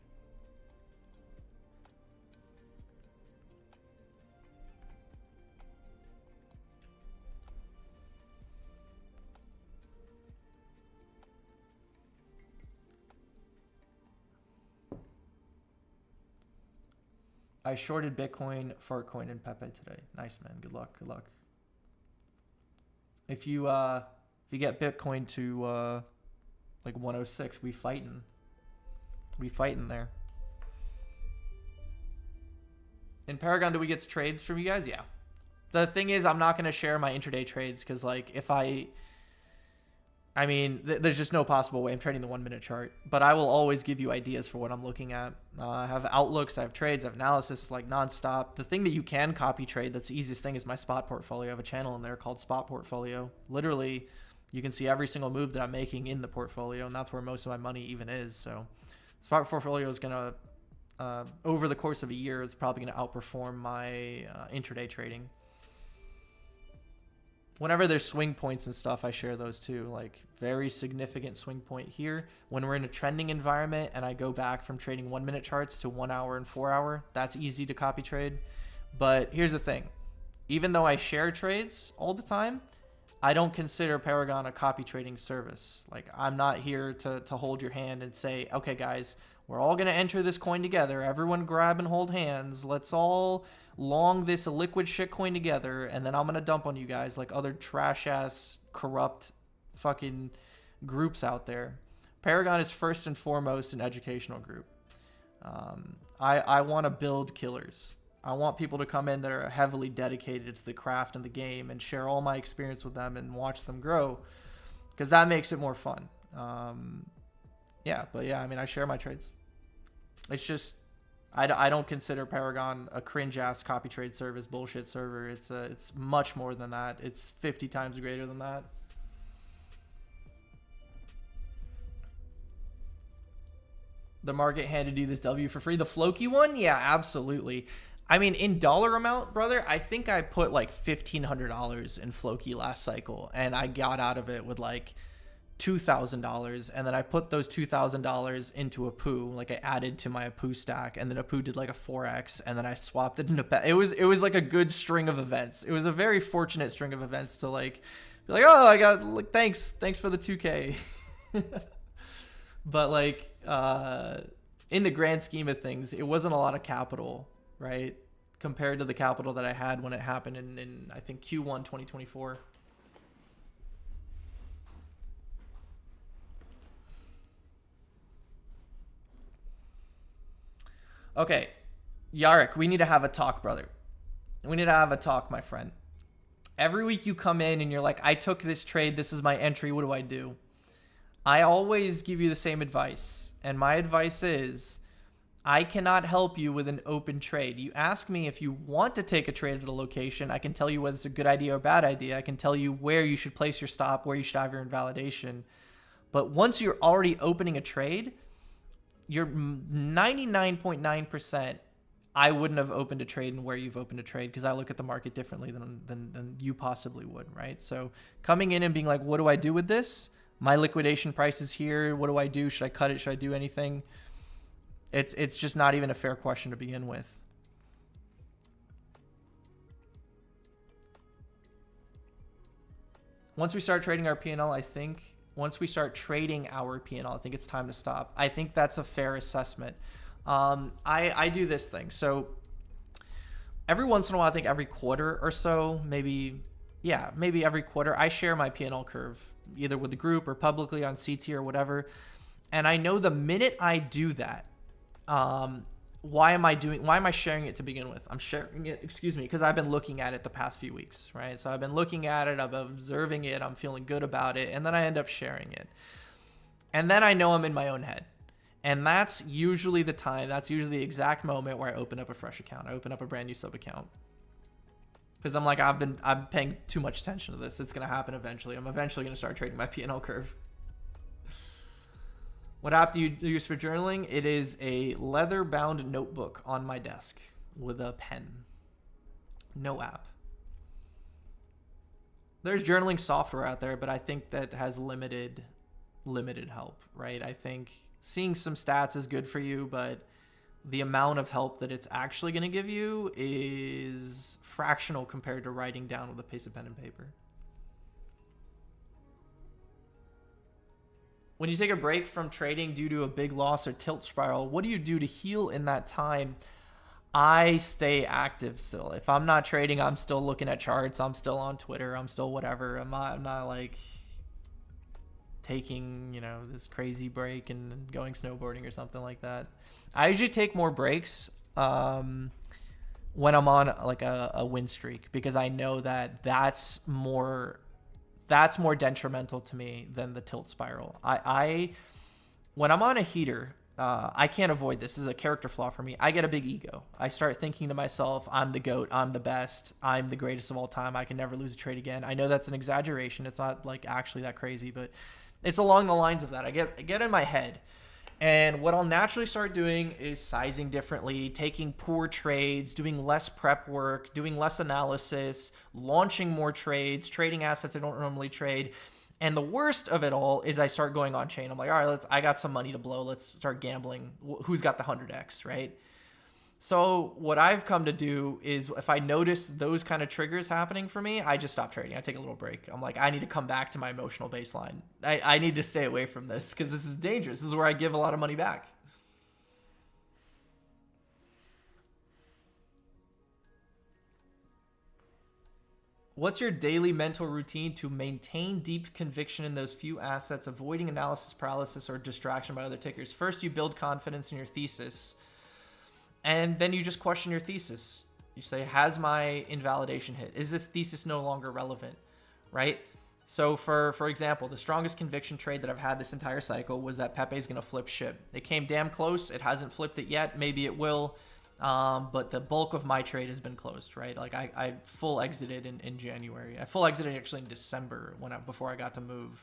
I shorted Bitcoin, Fartcoin, and Pepe today. Nice, man. Good luck. Good luck. If you get Bitcoin to like 106, we fighting. We fighting there. In Paragon, do we get trades from you guys? Yeah. The thing is, I'm not going to share my intraday trades because, like, if I mean, there's just no possible way I'm trading the 1 minute chart, but I will always give you ideas for what I'm looking at. I have outlooks, I have trades, I have analysis, like nonstop. The thing that you can copy trade, that's the easiest thing, is my spot portfolio. I have a channel in there called Spot Portfolio. Literally, you can see every single move that I'm making in the portfolio, and that's where most of my money even is. So Spot Portfolio is going to, over the course of a year, it's probably going to outperform my intraday trading. Whenever there's swing points and stuff, I share those too. Like, very significant swing point here. When we're in a trending environment and I go back from trading 1 minute charts to 1 hour and 4 hour, that's easy to copy trade. But here's the thing. Even though I share trades all the time, I don't consider Paragon a copy trading service. Like, I'm not here to hold your hand and say, okay, guys, we're all going to enter this coin together. Everyone grab and hold hands. Let's all long this liquid shitcoin together, and then I'm going to dump on you guys like other trash-ass, corrupt fucking groups out there. Paragon is first and foremost an educational group. I want to build killers. I want people to come in that are heavily dedicated to the craft and the game and share all my experience with them and watch them grow, because that makes it more fun. Yeah, but yeah, I mean, I share my trades. It's just, I don't consider Paragon a cringe-ass copy trade service, bullshit server. It's much more than that. It's 50 times greater than that. The market handed you this W for free. The Floki one? Yeah, absolutely. I mean, in dollar amount, brother, I think I put like $1,500 in Floki last cycle, and I got out of it with like $2,000, and then I put those $2,000 into a poo. Like, I added to my Apu stack, and then Apu did like a 4x, and then I swapped it into it was like a good string of events. It was a very fortunate string of events to like be like, oh, I got, like, thanks for the 2K. But like, in the grand scheme of things, it wasn't a lot of capital, right, compared to the capital that I had when it happened in I think Q1 2024. Okay, Yarek, we need to have a talk, brother. We need to have a talk, my friend. Every week you come in and you're like, I took this trade, this is my entry, what do I do? I always give you the same advice, and my advice is, I cannot help you with an open trade. You ask me if you want to take a trade at a location, I can tell you whether it's a good idea or bad idea. I can tell you where you should place your stop, where you should have your invalidation. But once you're already opening a trade, you're 99.9%, I wouldn't have opened a trade in where you've opened a trade, because I look at the market differently than you possibly would, right? So coming in and being like, what do I do with this? My liquidation price is here. What do I do? Should I cut it? Should I do anything? It's just not even a fair question to begin with. Once we start trading our P&L, I think it's time to stop. I think that's a fair assessment. I do this thing. So every once in a while, I think every quarter or so, maybe every quarter, I share my P&L curve, either with the group or publicly on CT or whatever. And I know the minute I do that, why am I sharing it to begin with? I'm sharing it, because I've been looking at it the past few weeks, right? So I've been looking at it, I'm observing it, I'm feeling good about it, and then I end up sharing it. And then I know I'm in my own head. And that's usually the time, that's usually the exact moment where I open up a fresh account. I open up a brand new sub account. Because I'm like, I'm paying too much attention to this. It's going to happen eventually. I'm eventually going to start trading my P&L curve. What app do you use for journaling? It is a leather-bound notebook on my desk with a pen. No app. There's journaling software out there, but I think that has limited help, right? I think seeing some stats is good for you, but the amount of help that it's actually going to give you is fractional compared to writing down with a piece of pen and paper. When you take a break from trading due to a big loss or tilt spiral, what do you do to heal in that time? I stay active still. If I'm not trading, I'm still looking at charts. I'm still on Twitter. I'm still whatever. I'm not like taking, you know, this crazy break and going snowboarding or something like that. I usually take more breaks when I'm on like a win streak, because I know that that's more detrimental to me than the tilt spiral. I when I'm on a heater, I can't avoid this. This is a character flaw for me. I get a big ego. I start thinking to myself, I'm the GOAT, I'm the best, I'm the greatest of all time, I can never lose a trade again. I know that's an exaggeration. It's not like actually that crazy, but it's along the lines of that. I get in my head. And what I'll naturally start doing is sizing differently, taking poor trades, doing less prep work, doing less analysis, launching more trades, trading assets I don't normally trade. And the worst of it all is I start going on chain. I'm like, all right, I got some money to blow. Let's start gambling. Who's got the 100x, right? So what I've come to do is if I notice those kind of triggers happening for me, I just stop trading. I take a little break. I'm like, I need to come back to my emotional baseline. I need to stay away from this because this is dangerous. This is where I give a lot of money back. What's your daily mental routine to maintain deep conviction in those few assets, avoiding analysis paralysis or distraction by other tickers? First, you build confidence in your thesis. And then you just question your thesis. You say, has my invalidation hit? Is this thesis no longer relevant, right? So for example, the strongest conviction trade that I've had this entire cycle was that Pepe's going to flip ship. It came damn close. It hasn't flipped it yet. Maybe it will. But the bulk of my trade has been closed, right? Like I full exited in January. I full exited actually in December before I got to move.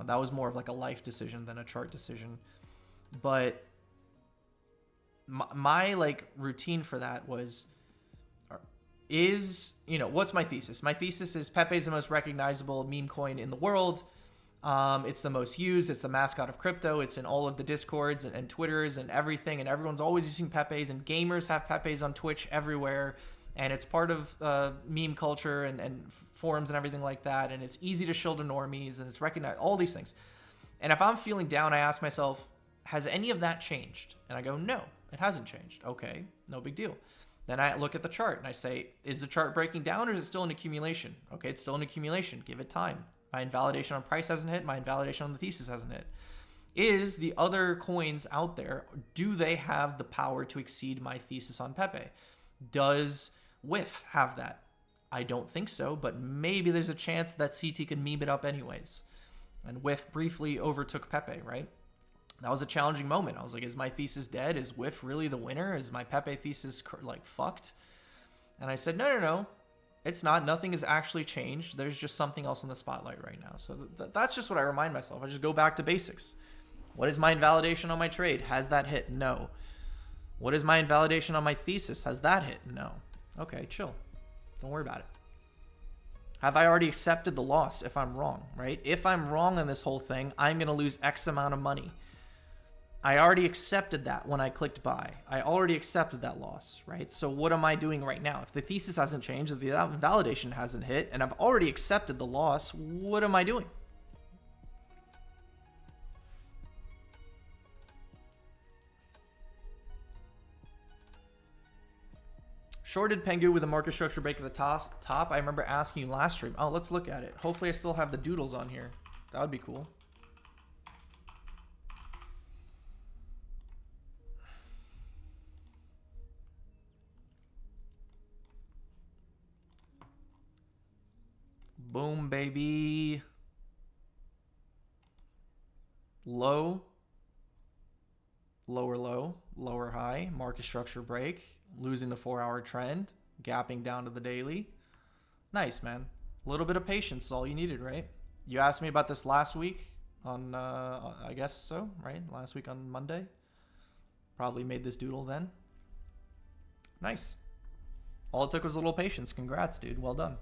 That was more of like a life decision than a chart decision. But my like routine for that is, you know, what's my thesis? My thesis is Pepe's the most recognizable meme coin in the world. It's the most used. It's the mascot of crypto. It's in all of the Discords and Twitters and everything. And everyone's always using Pepe's, and gamers have Pepe's on Twitch everywhere. And it's part of meme culture and forums and everything like that. And it's easy to shield to normies, and it's recognized, all these things. And if I'm feeling down, I ask myself, has any of that changed? And I go, no, it hasn't changed. Okay, no big deal. Then I look at the chart and I say, is the chart breaking down or is it still in accumulation? Okay, it's still in accumulation. Give it time. My invalidation on price hasn't hit. My invalidation on the thesis hasn't hit. Is the other coins out there, do they have the power to exceed my thesis on Pepe? Does WIF have that? I don't think so, but maybe there's a chance that CT could meme it up anyways. And WIF briefly overtook Pepe, right? That was a challenging moment. I was like, is my thesis dead? Is WIF really the winner? Is my Pepe thesis like fucked? And I said, no. It's not. Nothing has actually changed. There's just something else in the spotlight right now. So that's just what I remind myself. I just go back to basics. What is my invalidation on my trade? Has that hit? No. What is my invalidation on my thesis? Has that hit? No. Okay, chill. Don't worry about it. Have I already accepted the loss if I'm wrong, right? If I'm wrong on this whole thing, I'm going to lose X amount of money. I already accepted that when I clicked buy. I already accepted that loss, right? So what am I doing right now? If the thesis hasn't changed, if the validation hasn't hit, and I've already accepted the loss, what am I doing? Shorted Pengu with a market structure break at the top. I remember asking you last stream. Oh, let's look at it. Hopefully I still have the doodles on here. That would be cool. Boom, baby. Low, lower low, lower high, market structure break, losing the 4-hour trend, gapping down to the daily. Nice, man. A little bit of patience is all you needed, right? You asked me about this last week on, I guess so, right? Last week on Monday. Probably made this doodle then. Nice. All it took was a little patience. Congrats, dude. Well done.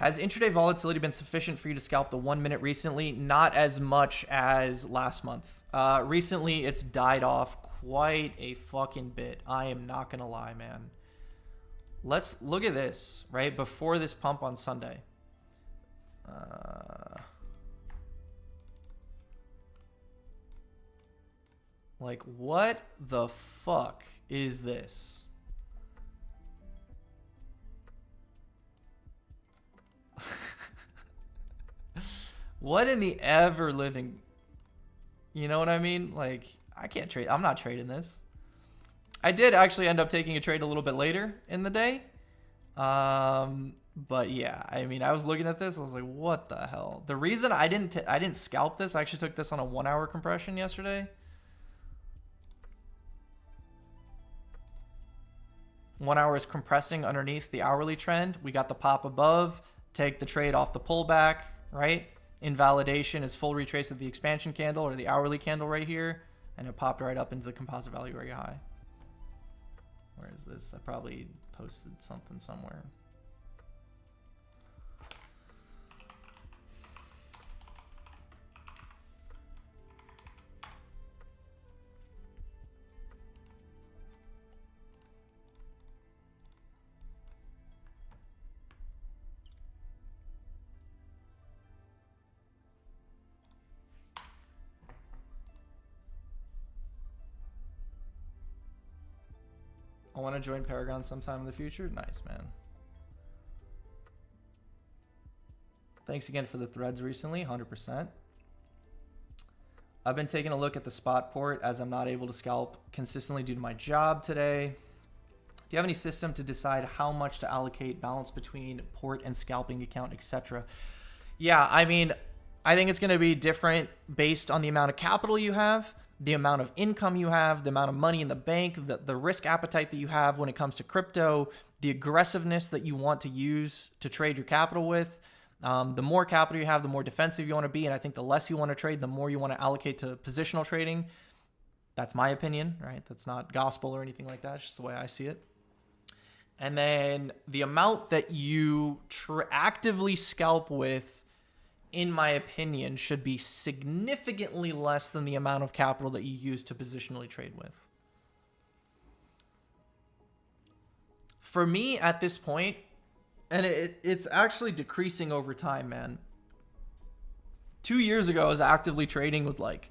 Has intraday volatility been sufficient for you to scalp the 1 minute recently? Not as much as last month. Recently, it's died off quite a fucking bit. I am not going to lie, man. Let's look at this, right? Before this pump on Sunday. Like, what the fuck is this? What in the ever living, you know what I mean? Like, I can't trade. I'm not trading this. I did actually end up taking a trade a little bit later in the day. But yeah, I mean, I was looking at this. I was like, what the hell? The reason I didn't scalp this, I actually took this on a 1 hour compression yesterday. 1 hour is compressing underneath the hourly trend. We got the pop above, take the trade off the pullback, right? Invalidation is full retrace of the expansion candle or the hourly candle right here. And it popped right up into the composite value area high. Where is this? I probably posted something somewhere. I want to join Paragon sometime in the future. Nice, man. Thanks again for the threads recently, 100%. I've been taking a look at the spot port as I'm not able to scalp consistently due to my job today. Do you have any system to decide how much to allocate, balance between port and scalping account, etc.? Yeah, I mean, I think it's going to be different based on the amount of capital you have, the amount of income you have, the amount of money in the bank, the risk appetite that you have when it comes to crypto, the aggressiveness that you want to use to trade your capital with. The more capital you have, the more defensive you want to be. And I think the less you want to trade, the more you want to allocate to positional trading. That's my opinion, right? That's not gospel or anything like that. It's just the way I see it. And then the amount that you actively scalp with, in my opinion, should be significantly less than the amount of capital that you use to positionally trade with. For me at this point, and it's actually decreasing over time, man. 2 years ago, I was actively trading with like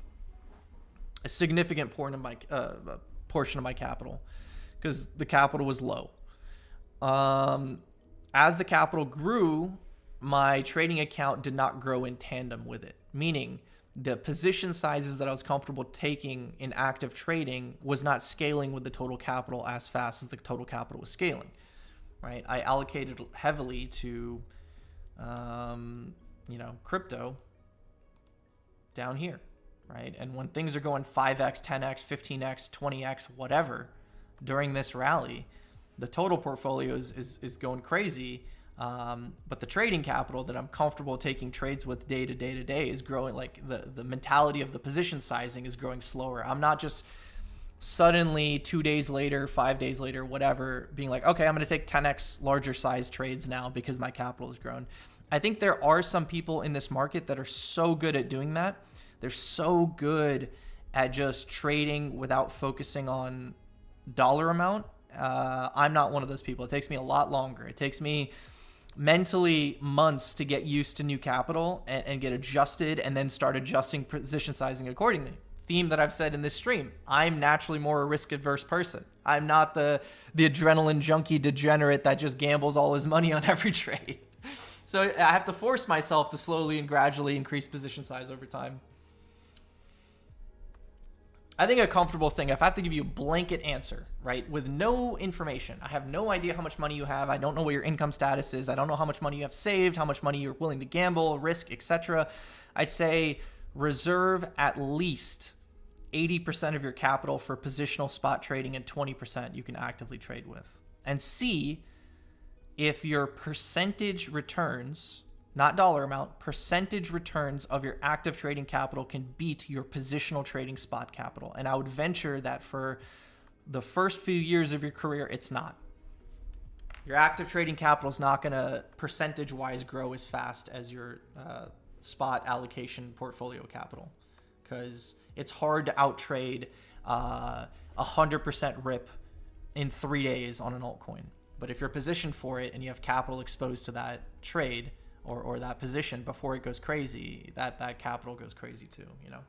a significant portion of my capital because the capital was low. As the capital grew, my trading account did not grow in tandem with it, meaning the position sizes that I was comfortable taking in active trading was not scaling with the total capital as fast as the total capital was scaling, right? I allocated heavily to, crypto down here, right? And when things are going 5x, 10x, 15x, 20x, whatever, during this rally, the total portfolio is going crazy. But the trading capital that I'm comfortable taking trades with day to day is growing. Like the mentality of the position sizing is growing slower. I'm not just suddenly 2 days later, 5 days later, whatever, being like, okay, I'm going to take 10x larger size trades now because my capital has grown. I think there are some people in this market that are so good at doing that. They're so good at just trading without focusing on dollar amount. I'm not one of those people. It takes me a lot longer. It takes me mentally months to get used to new capital and get adjusted and then start adjusting position sizing accordingly. Theme that I've said in this stream, I'm naturally more a risk adverse person. I'm not the adrenaline junkie degenerate that just gambles all his money on every trade. So I have to force myself to slowly and gradually increase position size over time. I think a comfortable thing, if I have to give you a blanket answer, right, with no information, I have no idea how much money you have, I don't know what your income status is, I don't know how much money you have saved, how much money you're willing to gamble, risk, etc. I'd say reserve at least 80% of your capital for positional spot trading and 20% you can actively trade with. And see if your percentage returns, not dollar amount, percentage returns of your active trading capital can beat your positional trading spot capital. And I would venture that for the first few years of your career, it's not. Your active trading capital is not going to percentage-wise grow as fast as your spot allocation portfolio capital, because it's hard to outtrade 100% rip in 3 days on an altcoin. But if you're positioned for it and you have capital exposed to that trade or that position before it goes crazy, that capital goes crazy too, you know?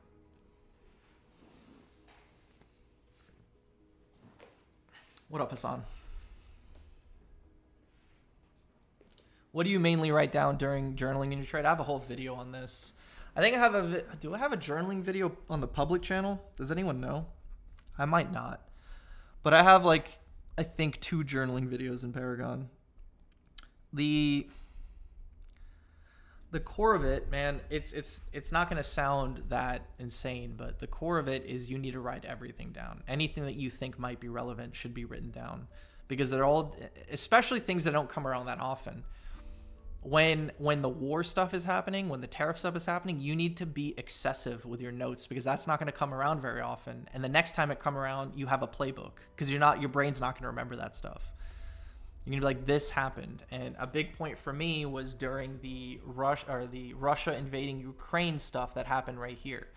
What up, Hassan? What do you mainly write down during journaling in your trade? I have a whole video on this. I think I have do I have a journaling video on the public channel? Does anyone know? I might not. But I have like, I think 2 journaling videos in Paragon. The core of it, man, it's not going to sound that insane, but the core of it is you need to write everything down. Anything that you think might be relevant should be written down, because they're all, especially things that don't come around that often. When the war stuff is happening, when the tariff stuff is happening, you need to be excessive with your notes, because that's not going to come around very often. And the next time it come around, you have a playbook, because your brain's not going to remember that stuff. You're gonna be like, this happened. And a big point for me was during the Russia invading Ukraine stuff that happened right here.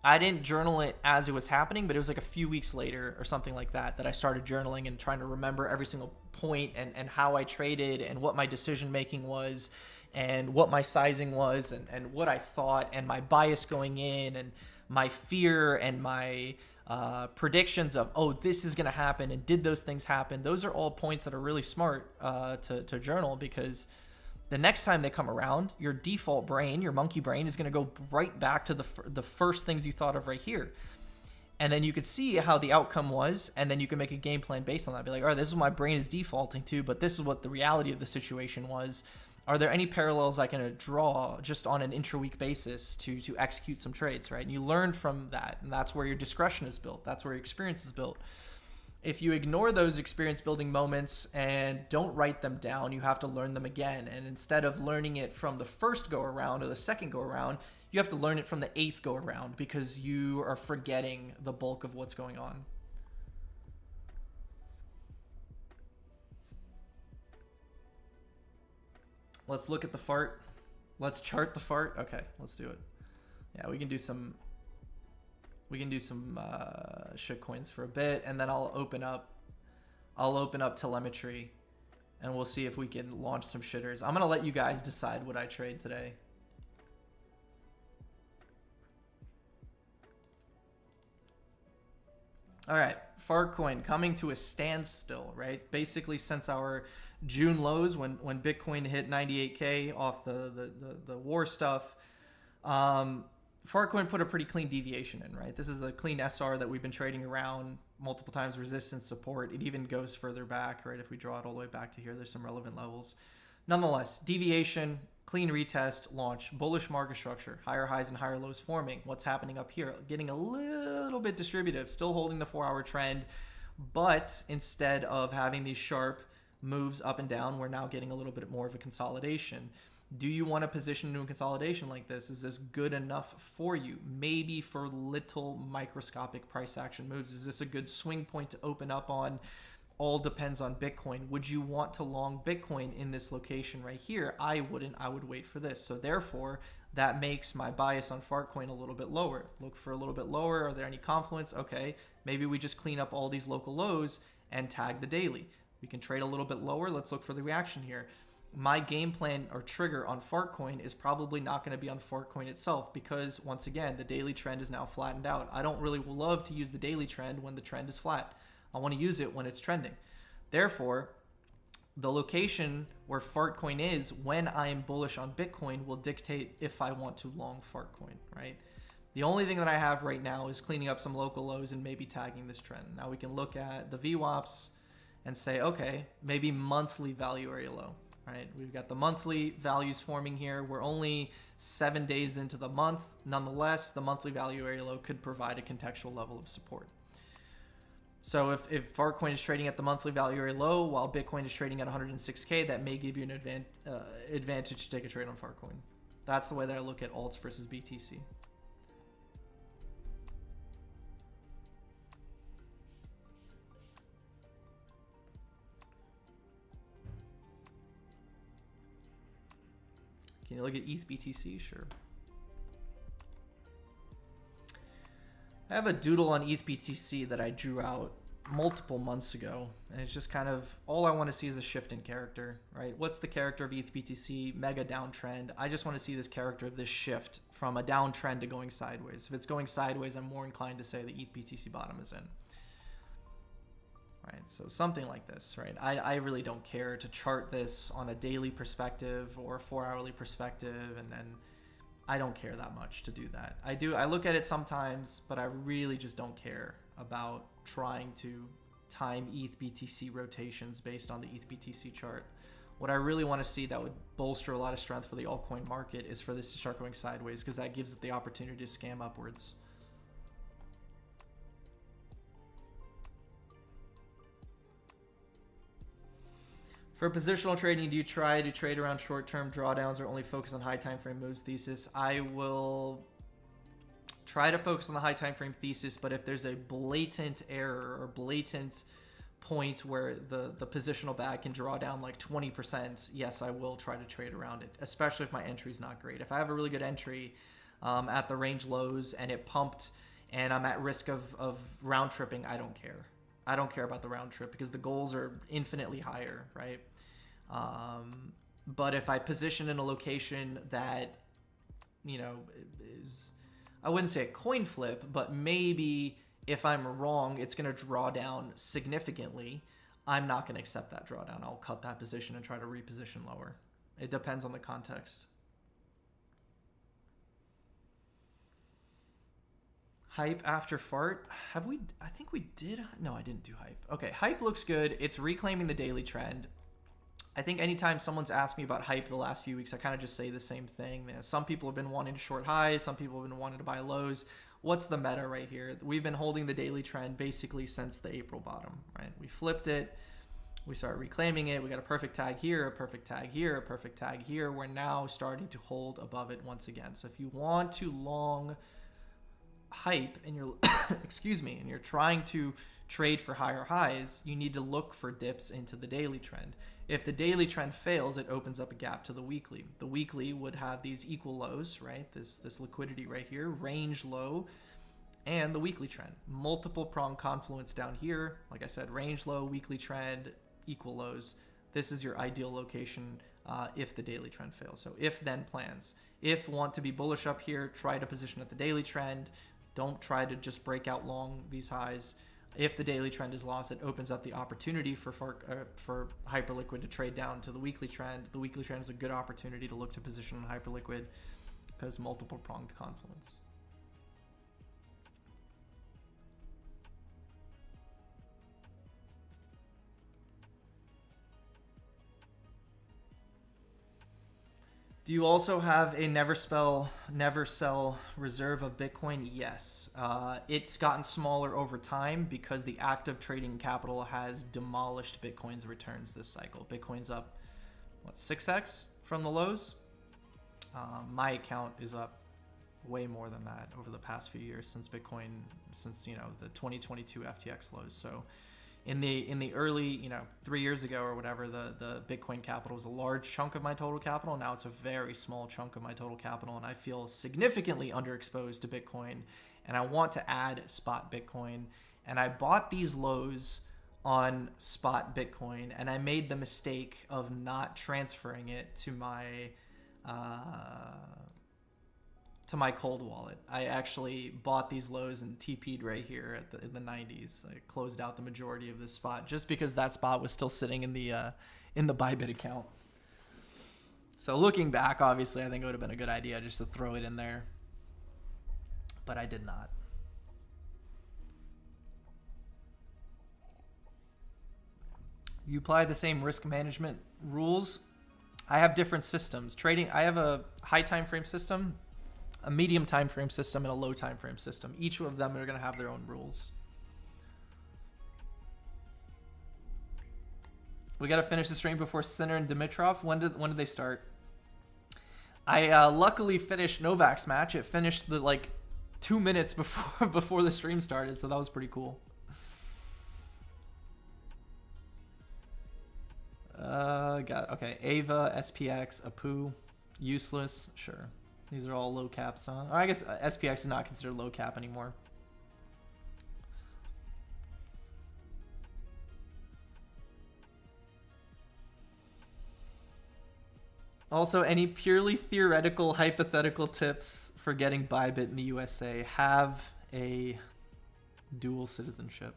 I didn't journal it as it was happening, but it was like a few weeks later or something like that I started journaling and trying to remember every single point and how I traded and what my decision making was and what my sizing was and what I thought and my bias going in and my fear and my predictions of, oh, this is going to happen and did those things happen. Those are all points that are really smart to journal, because the next time they come around, your default brain, your monkey brain, is going to go right back to the first things you thought of right here. And then you could see how the outcome was, and then you can make a game plan based on that. Be like, all right, this is what my brain is defaulting to, but this is what the reality of the situation was. Are there any parallels I can draw just on an intra-week basis to execute some trades, right? And you learn from that, and that's where your discretion is built. That's where your experience is built. If you ignore those experience-building moments and don't write them down, you have to learn them again. And instead of learning it from the first go-around or the second go-around, you have to learn it from the 8th go-around, because you are forgetting the bulk of what's going on. Let's look at the fart. Let's chart the fart. Okay, let's do it. Yeah, we can do some shit coins for a bit, and then I'll open up telemetry, and we'll see if we can launch some shitters. I'm gonna let you guys decide what I trade today. All right, Fartcoin coming to a standstill, right? Basically, since our June lows, when Bitcoin hit 98K off the war stuff, Fartcoin put a pretty clean deviation in, right? This is a clean SR that we've been trading around multiple times, resistance, support. It even goes further back, right? If we draw it all the way back to here, there's some relevant levels. Nonetheless, deviation, clean retest, launch, bullish market structure, higher highs and higher lows forming. What's happening up here? Getting a little bit distributive, still holding the 4-hour trend, but instead of having these sharp moves up and down, we're now getting a little bit more of a consolidation. Do you want to position into a consolidation like this? Is this good enough for you? Maybe for little microscopic price action moves. Is this a good swing point to open up on? All depends on Bitcoin. Would you want to long Bitcoin in this location right here? I wouldn't. I would wait for this. So therefore, that makes my bias on Fartcoin a little bit lower. Look for a little bit lower. Are there any confluence? Okay, maybe we just clean up all these local lows and tag the daily. We can trade a little bit lower. Let's look for the reaction here. My game plan or trigger on Fartcoin is probably not going to be on Fartcoin itself, because once again, the daily trend is now flattened out. I don't really love to use the daily trend when the trend is flat. I want to use it when it's trending. Therefore, the location where Fartcoin is when I am bullish on Bitcoin will dictate if I want to long Fartcoin, right? The only thing that I have right now is cleaning up some local lows and maybe tagging this trend. Now we can look at the VWAPs and say, okay, maybe monthly value area low, right? We've got the monthly values forming here. We're only 7 days into the month. Nonetheless, the monthly value area low could provide a contextual level of support. So if Fartcoin is trading at the monthly value area low while Bitcoin is trading at 106K, that may give you an advantage to take a trade on Fartcoin. That's the way that I look at alts versus BTC. Can you look at ETH BTC? Sure. I have a doodle on ETH BTC that I drew out multiple months ago, and it's just kind of all I want to see is a shift in character, right? What's the character of ETH BTC? Mega downtrend. I just want to see this character of this shift from a downtrend to going sideways. If it's going sideways, I'm more inclined to say the ETH BTC bottom is in. Right, so something like this, right? I really don't care to chart this on a daily perspective or a 4-hourly perspective, and then I don't care that much to do that. I look at it sometimes, but I really just don't care about trying to time ETH BTC rotations based on the ETH BTC chart. What I really want to see that would bolster a lot of strength for the altcoin market is for this to start going sideways, because that gives it the opportunity to scam upwards. For positional trading, do you try to trade around short-term drawdowns or only focus on high time frame moves thesis? I will try to focus on the high time frame thesis, but if there's a blatant error or blatant point where the positional bag can draw down like 20%, yes, I will try to trade around it, especially if my entry is not great. If I have a really good entry at the range lows and it pumped and I'm at risk of round tripping, I don't care. I don't care about the round trip because the goals are infinitely higher, right? But if I position in a location that, you know, is, I wouldn't say a coin flip, but maybe if I'm wrong, it's going to draw down significantly, I'm not going to accept that drawdown. I'll cut that position and try to reposition lower. It depends on the context. Hype after fart. Have we? I think we did. No, I didn't do hype. Okay, hype looks good. It's reclaiming the daily trend. I think anytime someone's asked me about hype the last few weeks, I kind of just say the same thing. You know, some people have been wanting to short highs. Some people have been wanting to buy lows. What's the meta right here? We've been holding the daily trend basically since the April bottom, right? We flipped it. We started reclaiming it. We got a perfect tag here, a perfect tag here, a perfect tag here. We're now starting to hold above it once again. So if you want to long hype and you're excuse me, and you're trying to trade for higher highs, you need to look for dips into the daily trend. If the daily trend fails, it opens up a gap to the weekly. The weekly would have these equal lows, right? This liquidity right here, range low, and the weekly trend. Multiple prong confluence down here. Like I said, range low, weekly trend, equal lows. This is your ideal location if the daily trend fails. So if then plans. If want to be bullish up here, try to position at the daily trend. Don't try to just break out long these highs. If the daily trend is lost, it opens up the opportunity for Hyperliquid to trade down to the weekly trend. The weekly trend is a good opportunity to look to position on Hyperliquid because multiple pronged confluence. Do you also have a never sell reserve of Bitcoin? Yes. It's gotten smaller over time because the active trading capital has demolished Bitcoin's returns this cycle. Bitcoin's up, what, 6x from the lows? My account is up way more than that over the past few years since Bitcoin, since, you know, the 2022 FTX lows. So in the early, 3 years ago or whatever, the Bitcoin capital was a large chunk of my total capital. Now it's a very small chunk of my total capital, and I feel significantly underexposed to Bitcoin, and I want to add spot Bitcoin. And I bought these lows on spot Bitcoin, and I made the mistake of not transferring it to my cold wallet. I actually bought these lows and TP'd right here in the 90s. I closed out the majority of this spot just because that spot was still sitting in the Bybit account. So looking back, obviously, I think it would have been a good idea just to throw it in there, but I did not. You apply the same risk management rules. I have different systems. Trading, I have a high time frame system, a medium time frame system, and a low time frame system. Each of them are going to have their own rules. We got to finish the stream before Sinner and Dimitrov. When did they start? I luckily finished Novak's match. It finished 2 minutes before the stream started, so that was pretty cool. Okay. Ava, SPX, Apu. Useless, sure. These are all low caps, huh? I guess SPX is not considered low cap anymore. Also, any purely theoretical, hypothetical tips for getting Bybit in the USA? Have a dual citizenship.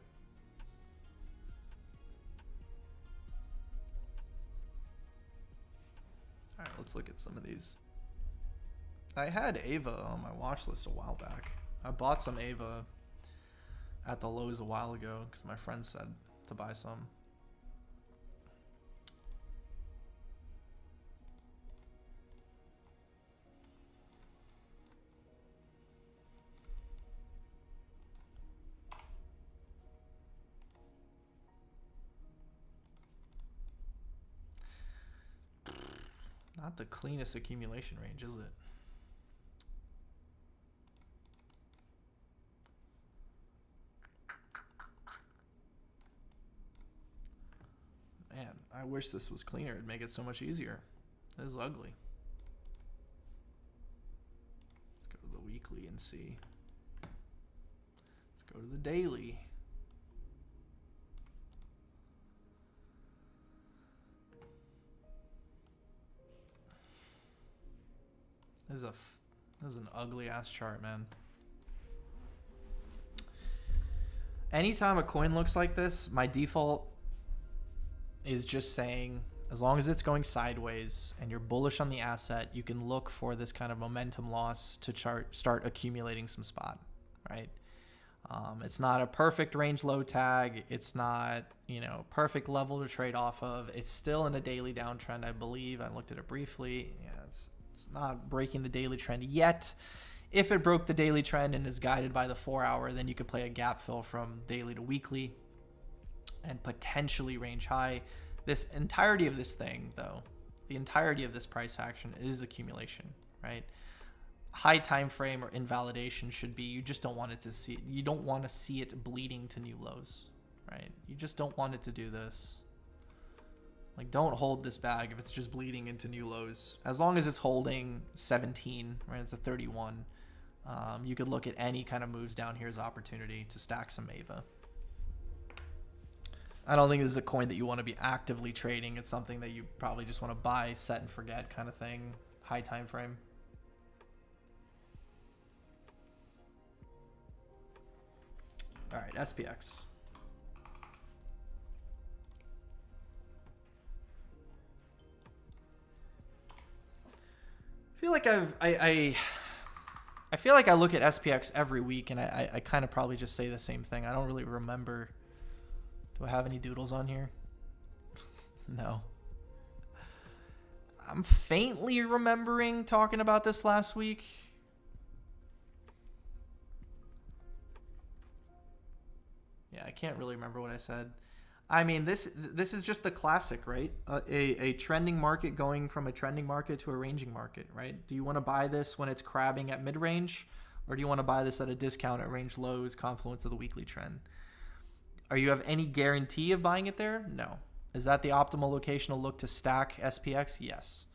All right, let's look at some of these. I had Ava on my watch list a while back. I bought some Ava at the lows a while ago because my friend said to buy some. Not the cleanest accumulation range, is it? Man, I wish this was cleaner. It'd make it so much easier. This is ugly. Let's go to the weekly and see. Let's go to the daily. This is an ugly ass chart, man. Anytime a coin looks like this, my default is just saying, as long as it's going sideways and you're bullish on the asset, you can look for this kind of momentum loss to start accumulating some spot, right? It's not a perfect range low tag. It's not, perfect level to trade off of. It's still in a daily downtrend, I believe. I looked at it briefly. Yeah, it's not breaking the daily trend yet. If it broke the daily trend and is guided by the 4 hour, then you could play a gap fill from daily to weekly and potentially range high. This entirety of this thing, though, the entirety of this price action is accumulation, right? High time frame or invalidation should be, you just don't want it to see, you don't want to see it bleeding to new lows, right? You just don't want it to do this. Like, don't hold this bag if it's just bleeding into new lows. As long as it's holding 17, right? It's a 31. You could look at any kind of moves down here as opportunity to stack some Ava. I don't think this is a coin that you want to be actively trading. It's something that you probably just want to buy, set and forget kind of thing. High time frame. All right, SPX. I feel like I feel like I look at SPX every week and I kind of probably just say the same thing. I don't really remember. Do I have any doodles on here? No. I'm faintly remembering talking about this last week. Yeah, I can't really remember what I said. I mean, this is just the classic, right? A trending market going from a trending market to a ranging market, right? Do you want to buy this when it's crabbing at mid-range, or do you want to buy this at a discount at range lows, confluence of the weekly trend? Are you have any guarantee of buying it there? No. Is that the optimal location to look to stack SPX? Yes.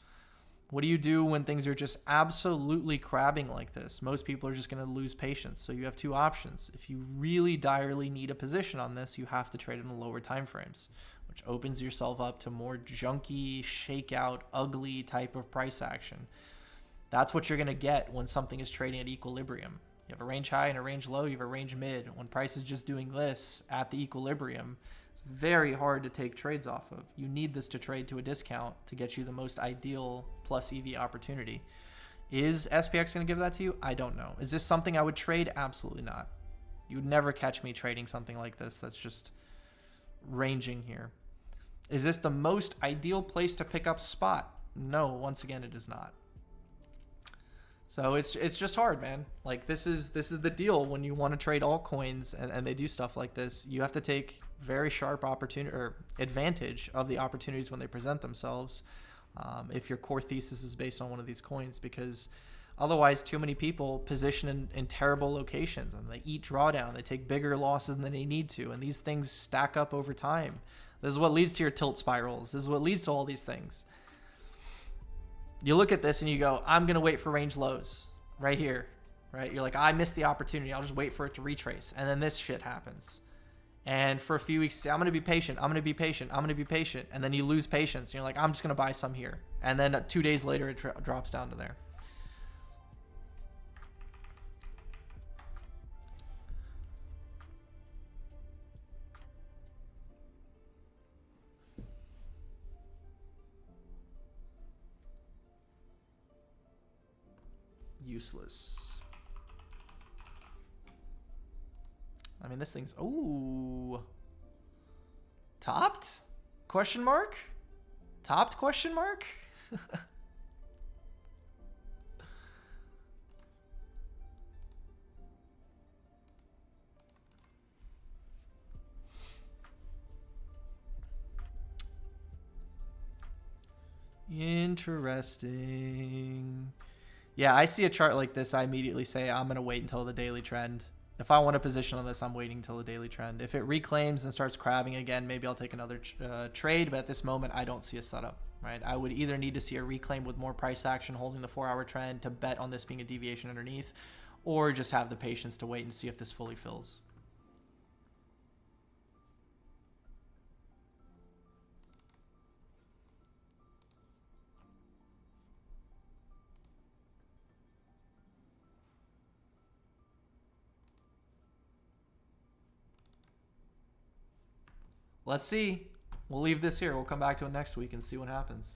What do you do when things are just absolutely crabbing like this? Most people are just going to lose patience. So you have two options. If you really direly need a position on this, you have to trade in the lower time frames, which opens yourself up to more junky, shakeout, ugly type of price action. That's what you're going to get when something is trading at equilibrium. You have a range high and a range low. You have a range mid. When price is just doing this at the equilibrium, it's very hard to take trades off of. You need this to trade to a discount to get you the most ideal plus EV opportunity. Is SPX going to give that to you? I don't know. Is this something I would trade? Absolutely not. You would never catch me trading something like this that's just ranging here. Is this the most ideal place to pick up spot? No, once again, it is not. So it's just hard, man. Like, this is the deal when you want to trade altcoins and they do stuff like this. You have to take very sharp opportunity or advantage of the opportunities when they present themselves. If your core thesis is based on one of these coins, because otherwise too many people position in terrible locations and they eat drawdown. They take bigger losses than they need to, and these things stack up over time. This is what leads to your tilt spirals. This is what leads to all these things. You look at this and you go, I'm going to wait for range lows right here, right? You're like, I missed the opportunity. I'll just wait for it to retrace. And then this shit happens. And for a few weeks, I'm going to be patient. I'm going to be patient. I'm going to be patient. And then you lose patience. And you're like, I'm just going to buy some here. And then 2 days later, it drops down to there. Useless. I mean, this thing's... Ooh. Topped? Question mark? Topped? Question mark? Interesting. Yeah, I see a chart like this, I immediately say I'm going to wait until the daily trend. If I want a position on this, I'm waiting until the daily trend. If it reclaims and starts crabbing again, maybe I'll take another trade. But at this moment, I don't see a setup, right? I would either need to see a reclaim with more price action holding the 4-hour trend to bet on this being a deviation underneath, or just have the patience to wait and see if this fully fills. Let's see. We'll leave this here. We'll come back to it next week and see what happens.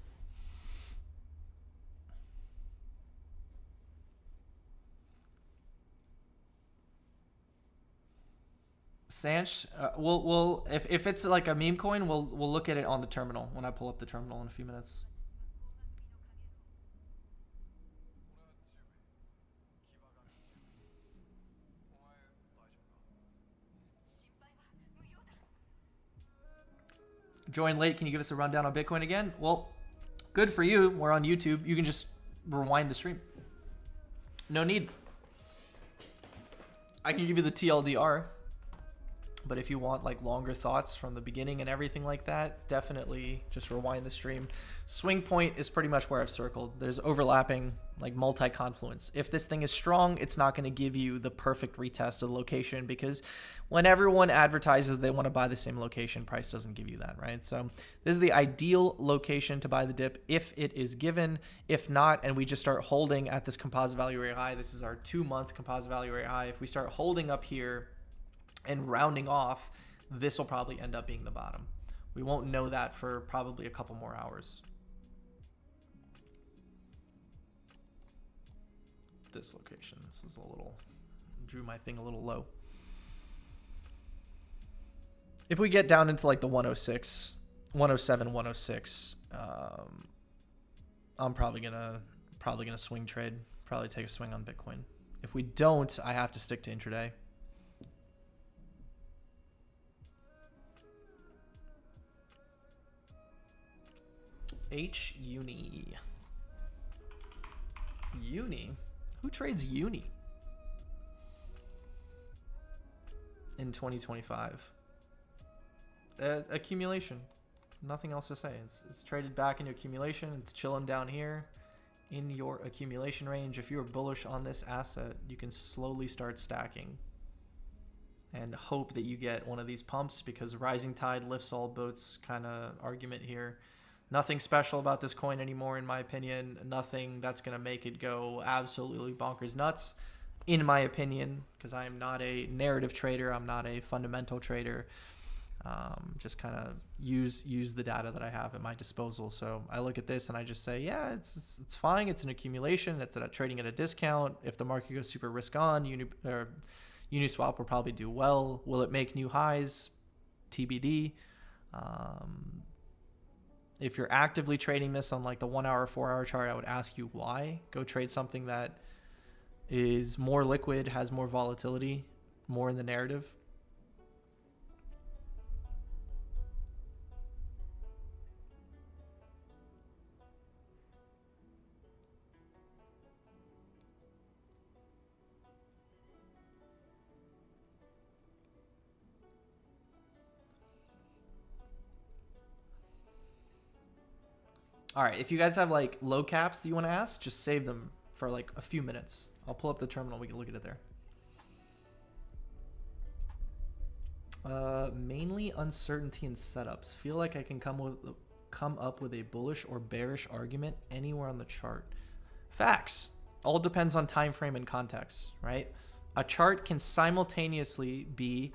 Sanch, we'll if it's like a meme coin, we'll look at it on the terminal when I pull up the terminal in a few minutes. Join late. Can you give us a rundown on Bitcoin again? Well, good for you. We're on YouTube. You can just rewind the stream. No need. I can give you the TLDR. But if you want like longer thoughts from the beginning and everything like that, definitely just rewind the stream. Swing point is pretty much where I've circled. There's overlapping, like multi-confluence. If this thing is strong, it's not going to give you the perfect retest of the location, because when everyone advertises they want to buy the same location, price doesn't give you that, right? So this is the ideal location to buy the dip if it is given. If not, and we just start holding at this composite value area high, this is our 2-month composite value area high. If we start holding up here and rounding off, this will probably end up being the bottom. We won't know that for probably a couple more hours. This location, this is a little, drew my thing a little low. If we get down into like the 106, 107, 106, I'm probably gonna swing trade, probably take a swing on Bitcoin. If we don't, I have to stick to intraday. Uni. Uni? Who trades Uni in 2025? Accumulation. Nothing else to say. It's traded back into accumulation. It's chilling down here in your accumulation range. If you're bullish on this asset, you can slowly start stacking and hope that you get one of these pumps, because rising tide lifts all boats kind of argument here. Nothing special about this coin anymore, in my opinion. Nothing that's going to make it go absolutely bonkers nuts, in my opinion, because I am not a narrative trader. I'm not a fundamental trader. Just kind of use the data that I have at my disposal. So I look at this and I just say, yeah, it's fine. It's an accumulation. It's trading at a discount. If the market goes super risk on, Uniswap will probably do well. Will it make new highs? TBD. If you're actively trading this on like the 1 hour, 4 hour chart, I would ask you why. Go trade something that is more liquid, has more volatility, more in the narrative. All right, if you guys have like low caps that you want to ask, just save them for like a few minutes. I'll pull up the terminal. We can look at it there. Mainly uncertainty and setups. Feel like I can come up with a bullish or bearish argument anywhere on the chart. Facts. All depends on time frame and context, right? A chart can simultaneously be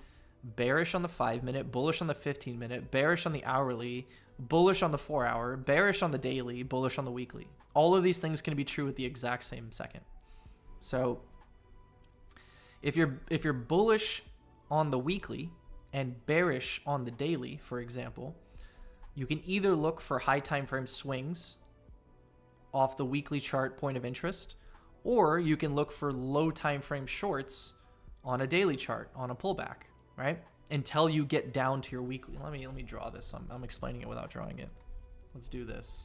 bearish on the 5-minute, bullish on the 15-minute, bearish on the hourly, bullish on the 4-hour, bearish on the daily, bullish on the weekly. All of these things can be true at the exact same second. So if you're bullish on the weekly and bearish on the daily, for example, you can either look for high time frame swings off the weekly chart point of interest, or you can look for low time frame shorts on a daily chart on a pullback, right? Until you get down to your weekly. Let me draw this. I'm explaining it without drawing it. Let's do this.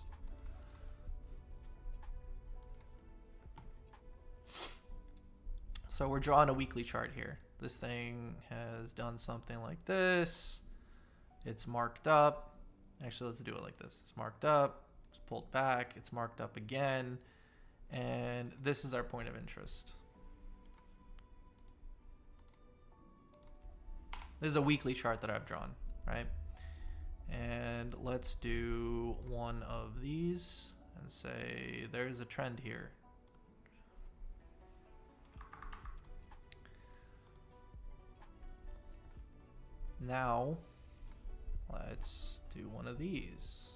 So we're drawing a weekly chart here. This thing has done something like this. It's marked up. Actually, let's do it like this. It's marked up. It's pulled back. It's marked up again. And this is our point of interest. This is a weekly chart that I've drawn, right? And let's do one of these and say there's a trend here. Now, let's do one of these.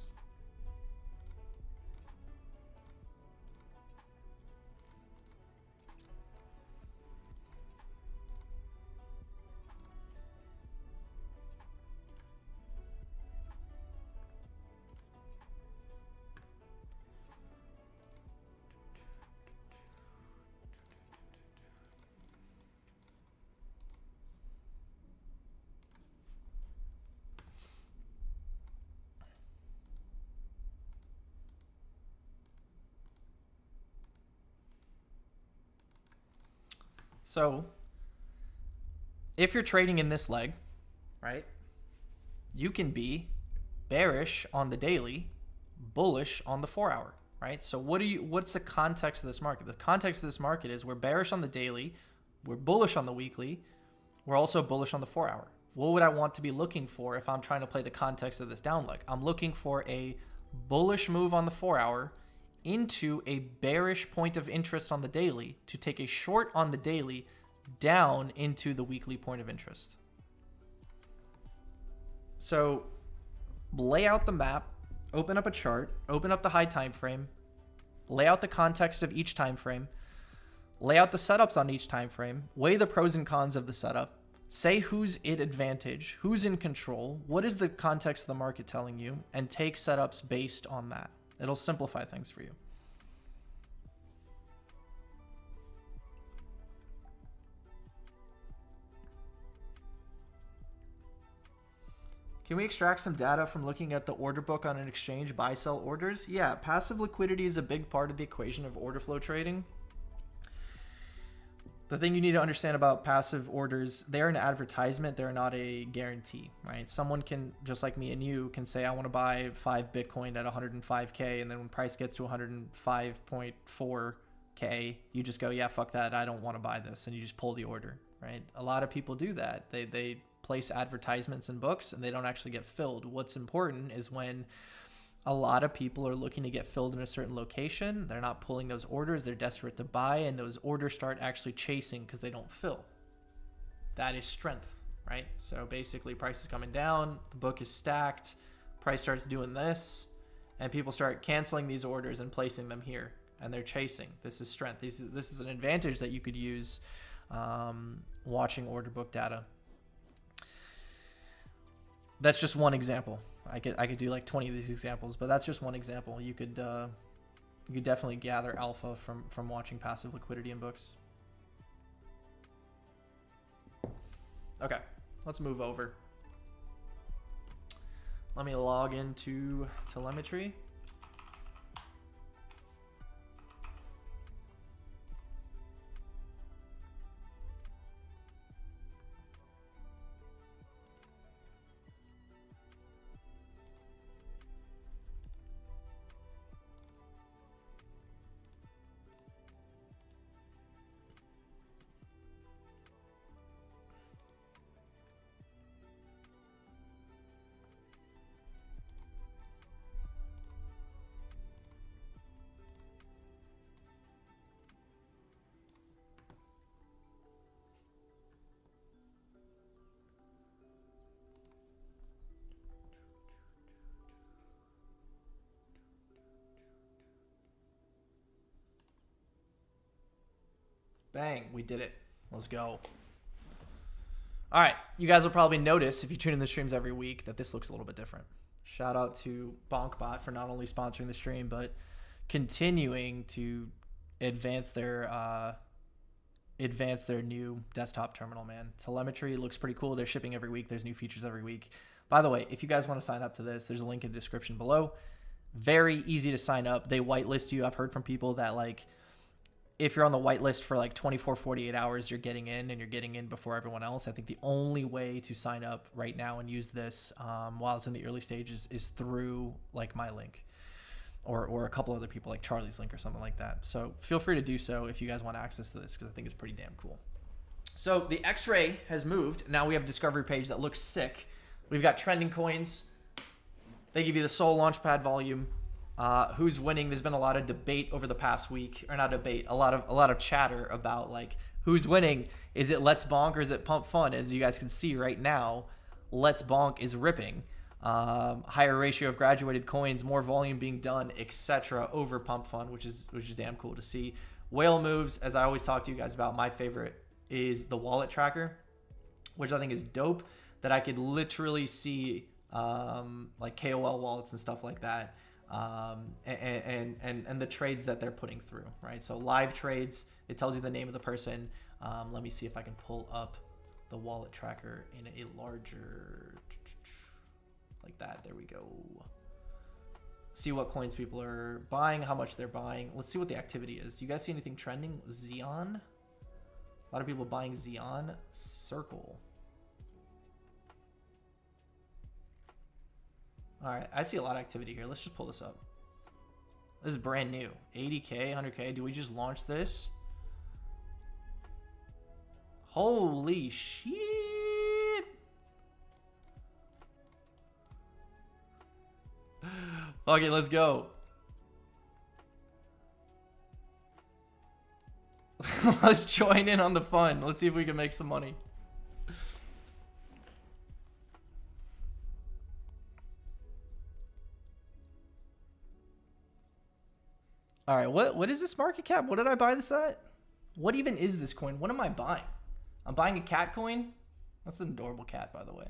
So if you're trading in this leg, right, you can be bearish on the daily, bullish on the 4-hour, right? So what's the context of this market? The context of this market is we're bearish on the daily, we're bullish on the weekly, we're also bullish on the 4-hour. What would I want to be looking for if I'm trying to play the context of this down leg? I'm looking for a bullish move on the 4-hour into a bearish point of interest on the daily to take a short on the daily down into the weekly point of interest. So lay out the map, open up a chart, open up the high time frame, lay out the context of each time frame, lay out the setups on each time frame, weigh the pros and cons of the setup, say who's at advantage, who's in control, what is the context of the market telling you, and take setups based on that. It'll simplify things for you. Can we extract some data from looking at the order book on an exchange, buy, sell orders? Yeah, passive liquidity is a big part of the equation of order flow trading. The thing you need to understand about passive orders, they're an advertisement, they're not a guarantee, right? Someone can, just like me and you, can say, I want to buy 5 Bitcoin at 105K, and then when price gets to 105.4K, you just go, yeah, fuck that, I don't want to buy this, and you just pull the order, right? A lot of people do that. They place advertisements in books, and they don't actually get filled. What's important is when a lot of people are looking to get filled in a certain location, they're not pulling those orders, they're desperate to buy, and those orders start actually chasing because they don't fill. That is strength, right? So basically price is coming down, the book is stacked, price starts doing this, and people start canceling these orders and placing them here, and they're chasing. This is strength. This is an advantage that you could use watching order book data. That's just one example. I could do like 20 of these examples, but that's just one example. You could definitely gather alpha from watching passive liquidity in books. Okay, let's move over. Let me log into telemetry. Bang, we did it. Let's go. All right, you guys will probably notice if you tune in the streams every week that this looks a little bit different. Shout out to BonkBot for not only sponsoring the stream, but continuing to advance their new desktop terminal, man. Telemetry looks pretty cool. They're shipping every week. There's new features every week. By the way, if you guys want to sign up to this, there's a link in the description below. Very easy to sign up. They whitelist you. I've heard from people that, like, if you're on the whitelist for like 24, 48 hours, you're getting in, and you're getting in before everyone else. I think the only way to sign up right now and use this while it's in the early stages is through like my link or a couple other people like Charlie's link or something like that. So feel free to do so if you guys want access to this, because I think it's pretty damn cool. So the X-ray has moved. Now we have a discovery page that looks sick. We've got trending coins. They give you the Sol Launchpad volume. Who's winning? There's been a lot of debate over the past week, or not debate, a lot of chatter about like who's winning. Is it Let's Bonk or is it Pump Fun? As you guys can see right now, Let's Bonk is ripping. Higher ratio of graduated coins, more volume being done, etc. over Pump Fun, which is damn cool to see. Whale moves, as I always talk to you guys about, my favorite is the wallet tracker, which I think is dope. That I could literally see like KOL wallets and stuff like that. And the trades that they're putting through, right? So live trades, it tells you the name of the person. Let me see if I can pull up the wallet tracker in a larger, like that. There we go. See what coins people are buying, how much they're buying. Let's see what the activity is. You guys see anything trending? Xeon? A lot of people buying Xeon. Circle. All right, I see a lot of activity here. Let's just pull this up. This is brand new. 80K, 100K. Do we just launch this? Holy shit. Okay, let's go. Let's join in on the fun. Let's see if we can make some money. All right, what is this market cap? What did I buy this at? What even is this coin? What am I buying? I'm buying a cat coin. That's an adorable cat, by the way.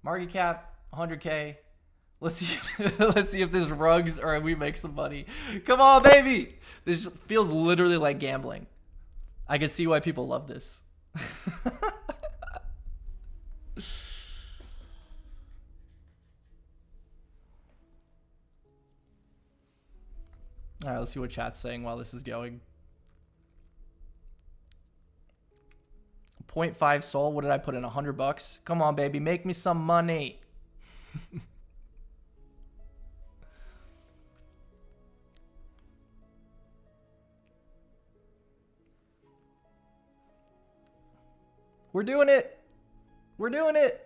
Market cap 100K. Let's see. Let's see if this rugs or we make some money. Come on, baby. This feels literally like gambling. I can see why people love this. All right, let's see what chat's saying while this is going. 0.5 Sol. What did I put in? $100? Come on, baby. Make me some money. We're doing it. We're doing it.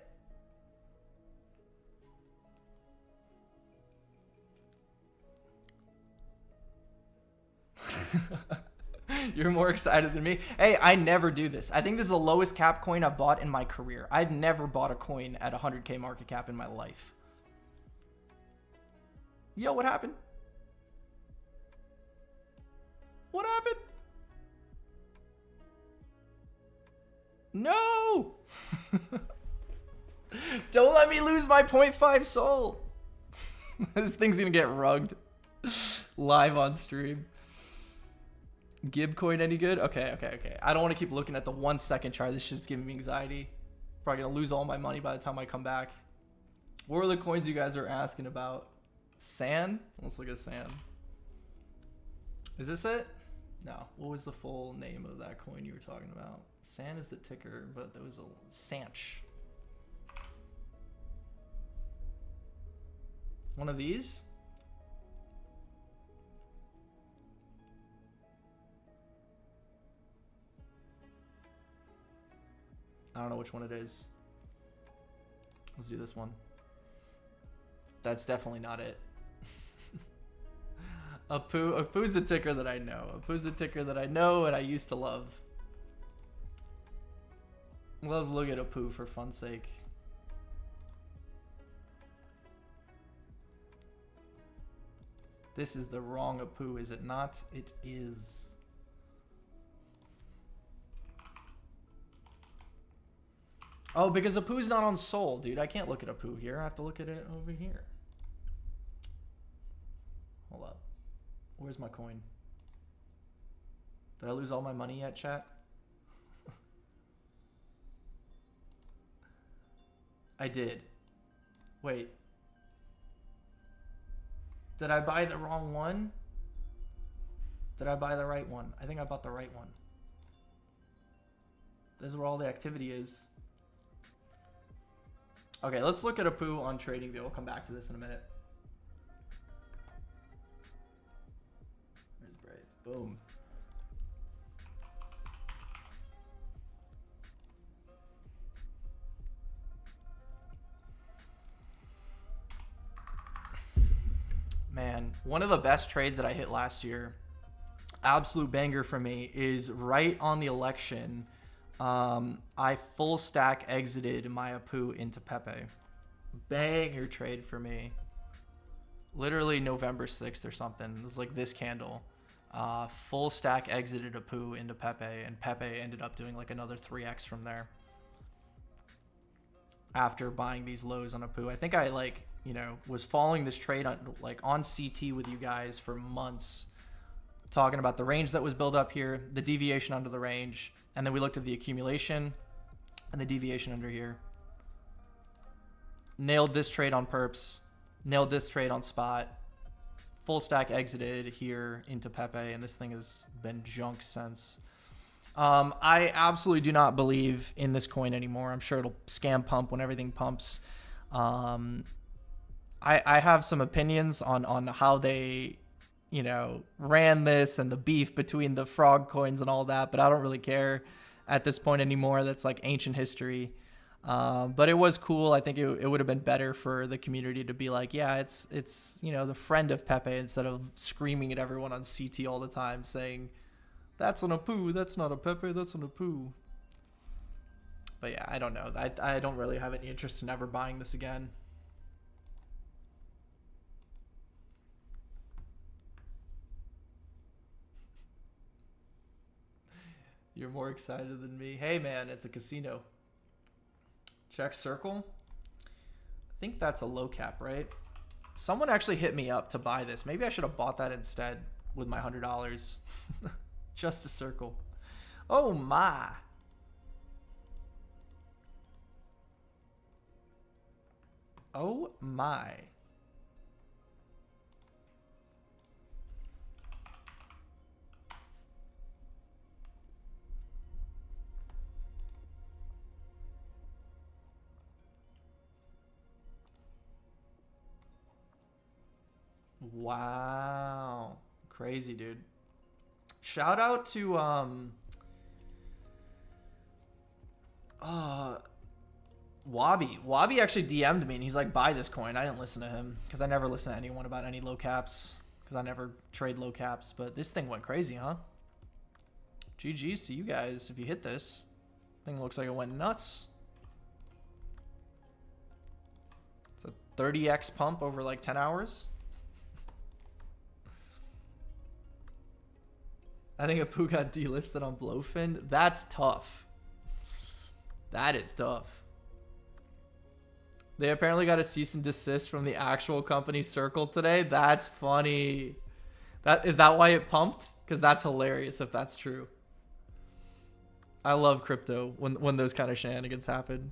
You're more excited than me. Hey, I never do this. I think this is the lowest cap coin I've bought in my career. I've never bought a coin at 100K market cap in my life. Yo, what happened? What happened? No! Don't let me lose my 0.5 Sol. This thing's gonna get rugged live on stream. Gib coin any good? Okay. I don't want to keep looking at the 1 second chart. This shit's giving me anxiety. Probably gonna lose all my money by the time I come back. What were the coins you guys are asking about? Sand? Let's look at Sand. Is this it? No. What was the full name of that coin you were talking about? Sand is the ticker, but there was a Sanch. One of these? I don't know which one it is. Let's do this one. That's definitely not it. Apu's a ticker that I know. Apu's a ticker that I know and I used to love. Let's look at Apu for fun's sake. This is the wrong Apu, is it not? It is. Oh, because Apu's not on Sol, dude. I can't look at Apu here. I have to look at it over here. Hold up. Where's my coin? Did I lose all my money yet, chat? I did. Wait. Did I buy the wrong one? Did I buy the right one? I think I bought the right one. This is where all the activity is. Okay, let's look at Apu on TradingView. We'll come back to this in a minute. Where's Brave? Boom. Man, one of the best trades that I hit last year, absolute banger for me, is right on the election. I full stack exited my Apu into Pepe. Banger trade for me. Literally November 6th or something. It was like this candle. Full stack exited Apu into Pepe, and Pepe ended up doing like another 3x from there. After buying these lows on Apu. I think I like, you know, was following this trade on CT with you guys for months, talking about the range that was built up here, the deviation under the range, and then we looked at the accumulation and the deviation under here. Nailed this trade on perps, nailed this trade on spot, full stack exited here into Pepe, and this thing has been junk since. I absolutely do not believe in this coin anymore. I'm sure it'll scam pump when everything pumps. I have some opinions on how they, you know, ran this and the beef between the frog coins and all that, but I don't really care at this point anymore. That's like ancient history. But it was cool. I think it would have been better for the community to be like, yeah, it's you know, the friend of Pepe, instead of screaming at everyone on CT all the time saying, that's on Apu, that's not a Pepe, that's on Apu. But yeah, I don't know. I don't really have any interest in ever buying this again. You're more excited than me. Hey man, it's a casino. Check circle. I think that's a low cap, right? Someone actually hit me up to buy this. Maybe I should have bought that instead with my $100. Just a circle. Oh my. Oh my. Wow. Crazy, dude. Shout out to Wabi. Wabi actually DM'd me and he's like, buy this coin. I didn't listen to him because I never listen to anyone about any low caps because I never trade low caps, but this thing went crazy, huh? GG's to you guys if you hit this. Thing looks like it went nuts. It's a 30x pump over like 10 hours. I think Apu got delisted on Blowfin. That's tough. That is tough. They apparently got a cease and desist from the actual company Circle today. That's funny. Is that why it pumped? Because that's hilarious if that's true. I love crypto when those kind of shenanigans happen.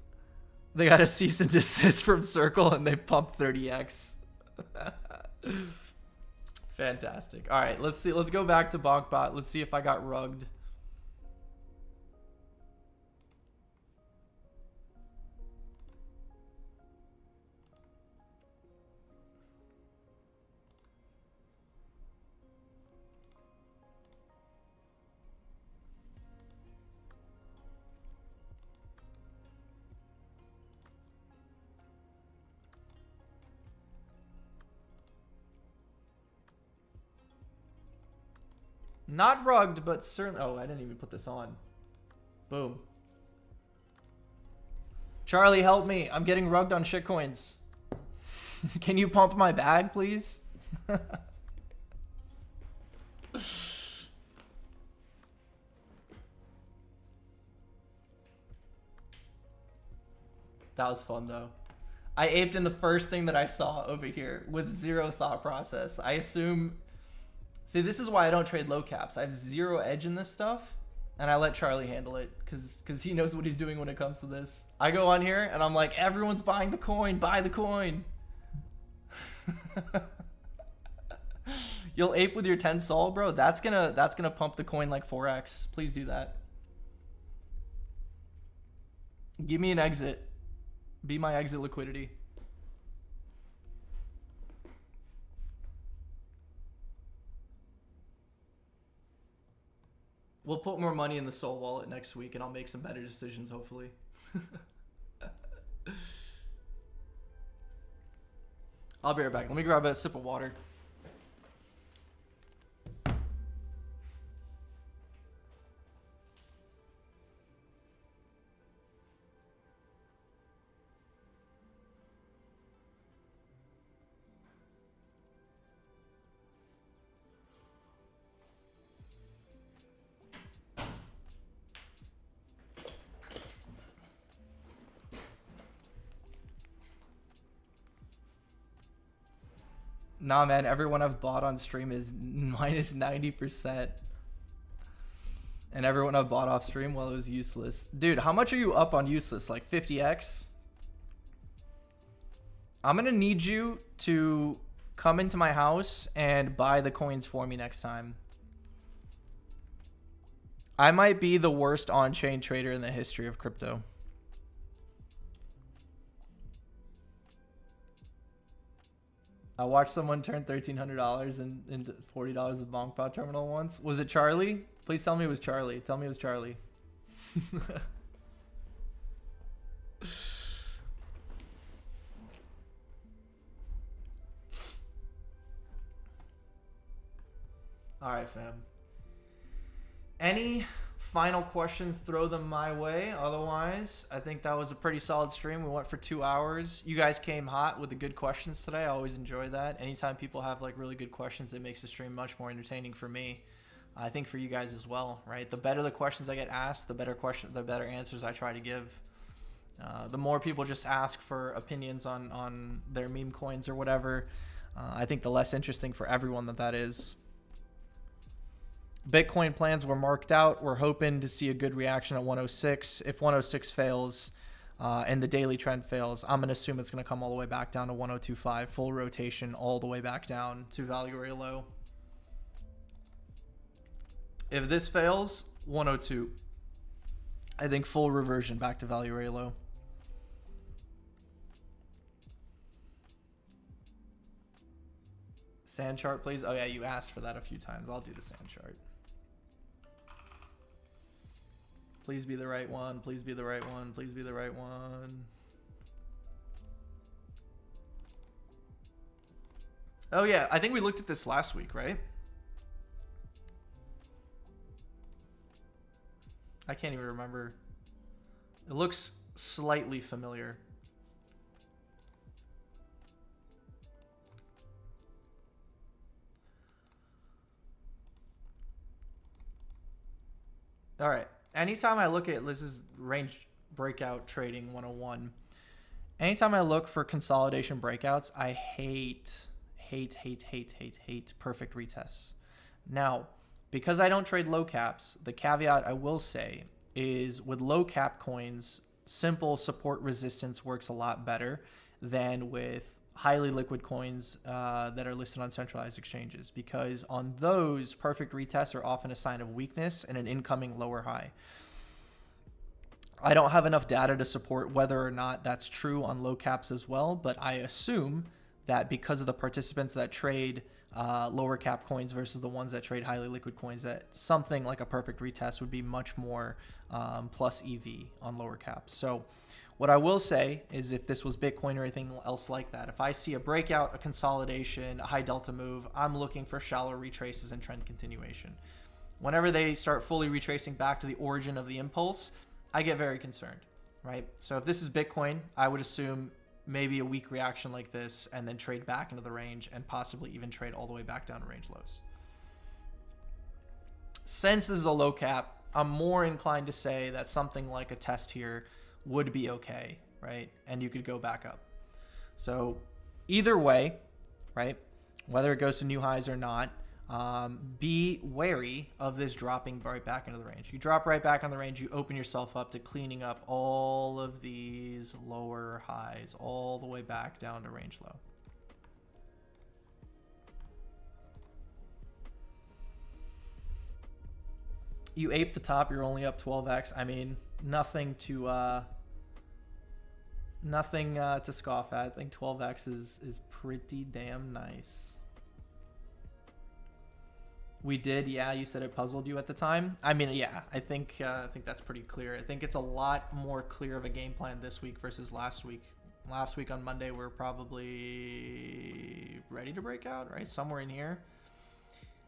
They got a cease and desist from Circle and they pumped 30x. Fantastic. All right, let's see. Let's go back to BonkBot. Let's see if I got rugged. Not rugged, but certainly. Oh, I didn't even put this on. Boom. Charlie, help me. I'm getting rugged on shitcoins. Can you pump my bag, please? That was fun though. I aped in the first thing that I saw over here with zero thought process. I assume... See, this is why I don't trade low caps. I have zero edge in this stuff, and I let Charlie handle it because he knows what he's doing when it comes to this. I go on here, and I'm like, everyone's buying the coin. Buy the coin. You'll ape with your 10 sol, bro. That's gonna pump the coin like 4x. Please do that. Give me an exit. Be my exit liquidity. We'll put more money in the Sol wallet next week, and I'll make some better decisions, hopefully. I'll be right back. Let me grab a sip of water. Nah, man, everyone I've bought on stream is minus 90%. And everyone I've bought off stream, well, it was useless. Dude, how much are you up on useless? Like 50x? I'm going to need you to come into my house and buy the coins for me next time. I might be the worst on-chain trader in the history of crypto. I watched someone turn $1,300 into $40 at the BonkPod terminal once. Was it Charlie? Please tell me it was Charlie. Tell me it was Charlie. All right, fam. Any final questions, throw them my way. Otherwise, I think that was a pretty solid stream. We went for 2 hours. You guys came hot with the good questions today. I always enjoy that. Anytime people have like really good questions, it makes the stream much more entertaining for me. I think for you guys as well, right? The better the questions I get asked, the better answers I try to give. The more people just ask for opinions on their meme coins or whatever, I think the less interesting for everyone that is. Bitcoin plans were marked out. We're hoping to see a good reaction at 106. If 106 fails and the daily trend fails, I'm going to assume it's going to come all the way back down to 102.5, full rotation all the way back down to value area low. If this fails, 102. I think full reversion back to value area low. Sand chart, please. Oh, yeah, you asked for that a few times. I'll do the sand chart. Please be the right one. Please be the right one. Please be the right one. Oh, yeah. I think we looked at this last week, right? I can't even remember. It looks slightly familiar. All right. Anytime I look at, this is range breakout trading 101. Anytime I look for consolidation breakouts, I hate perfect retests. Now, because I don't trade low caps, the caveat I will say is with low cap coins, simple support resistance works a lot better than with highly liquid coins that are listed on centralized exchanges, because on those, perfect retests are often a sign of weakness and an incoming lower high. I don't have enough data to support whether or not that's true on low caps as well, but I assume that because of the participants that trade lower cap coins versus the ones that trade highly liquid coins, that something like a perfect retest would be much more plus EV on lower caps. So what I will say is, if this was Bitcoin or anything else like that, if I see a breakout, a consolidation, a high delta move, I'm looking for shallow retraces and trend continuation. Whenever they start fully retracing back to the origin of the impulse, I get very concerned, right? So if this is Bitcoin, I would assume maybe a weak reaction like this and then trade back into the range and possibly even trade all the way back down to range lows. Since this is a low cap, I'm more inclined to say that something like a test here would be okay. right? And you could go back up. So either way, right, whether it goes to new highs or not, be wary of this dropping right back into the range. You drop right back on the range, you open yourself up to cleaning up all of these lower highs all the way back down to range low. You ape the top, you're only up 12x. I mean, nothing to scoff at. I think 12x is pretty damn nice. We did, yeah. You said it puzzled you at the time. I mean, yeah. I think that's pretty clear. I think it's a lot more clear of a game plan this week versus last week. Last week on Monday, we're probably ready to break out, right? Somewhere in here.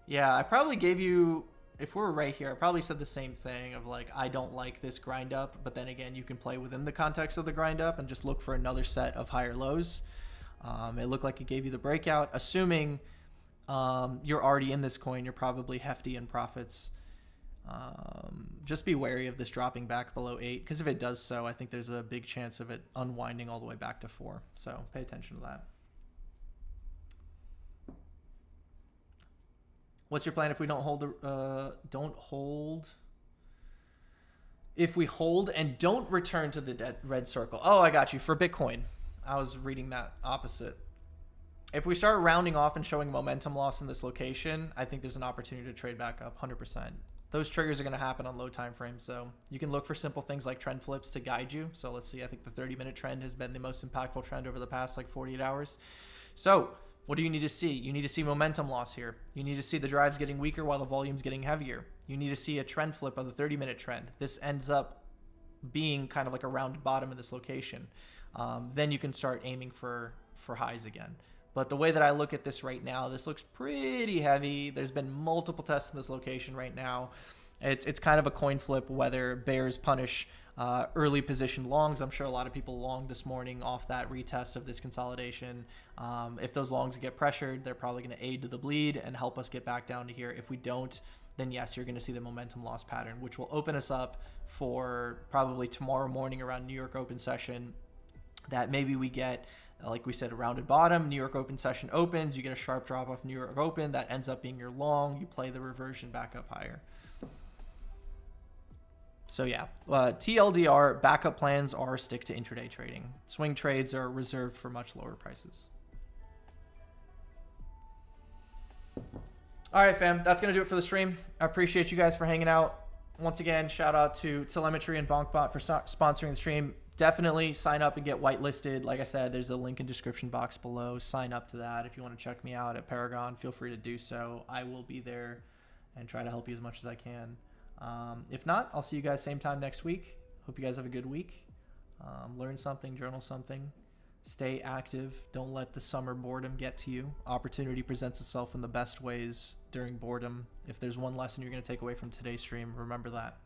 Yeah, I probably gave you. If we're right here, I probably said the same thing of like, I don't like this grind up, but then again, you can play within the context of the grind up and just look for another set of higher lows. It looked like it gave you the breakout. Assuming you're already in this coin, you're probably hefty in profits. Just be wary of this dropping back below 8, because if it does so, I think there's a big chance of it unwinding all the way back to 4. So pay attention to that. What's your plan if we don't hold if we hold and don't return to the red circle? Oh, I got you. For Bitcoin, I was reading that opposite. If we start rounding off and showing momentum loss in this location, I think there's an opportunity to trade back up 100%. Those triggers are going to happen on low time frames, so you can look for simple things like trend flips to guide you. So let's see, I think the 30-minute trend has been the most impactful trend over the past like 48 hours. So what do you need to see? You need to see momentum loss here. You need to see the drives getting weaker while the volume's getting heavier. You need to see a trend flip of the 30-minute trend. This ends up being kind of like a round bottom in this location. Then you can start aiming for highs again. But the way that I look at this right now, this looks pretty heavy. There's been multiple tests in this location right now. It's kind of a coin flip whether bears punish early position longs. I'm sure a lot of people longed this morning off that retest of this consolidation. If those longs get pressured, they're probably going to aid to the bleed and help us get back down to here. If we don't, then yes, you're going to see the momentum loss pattern, which will open us up for probably tomorrow morning around New York Open session, that maybe we get, like we said, a rounded bottom. New York Open session opens, you get a sharp drop off New York Open. That ends up being your long. You play the reversion back up higher. So yeah, TLDR, backup plans are stick to intraday trading. Swing trades are reserved for much lower prices. All right, fam, that's going to do it for the stream. I appreciate you guys for hanging out. Once again, shout out to Telemetry and BonkBot for sponsoring the stream. Definitely sign up and get whitelisted. Like I said, there's a link in description box below. Sign up to that. If you want to check me out at Paragon, feel free to do so. I will be there and try to help you as much as I can. If not, I'll see you guys same time next week. Hope you guys have a good week. Learn something, journal something. Stay active. Don't let the summer boredom get to you. Opportunity presents itself in the best ways during boredom. If there's one lesson you're going to take away from today's stream, remember that.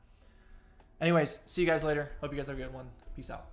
Anyways, see you guys later. Hope you guys have a good one. Peace out.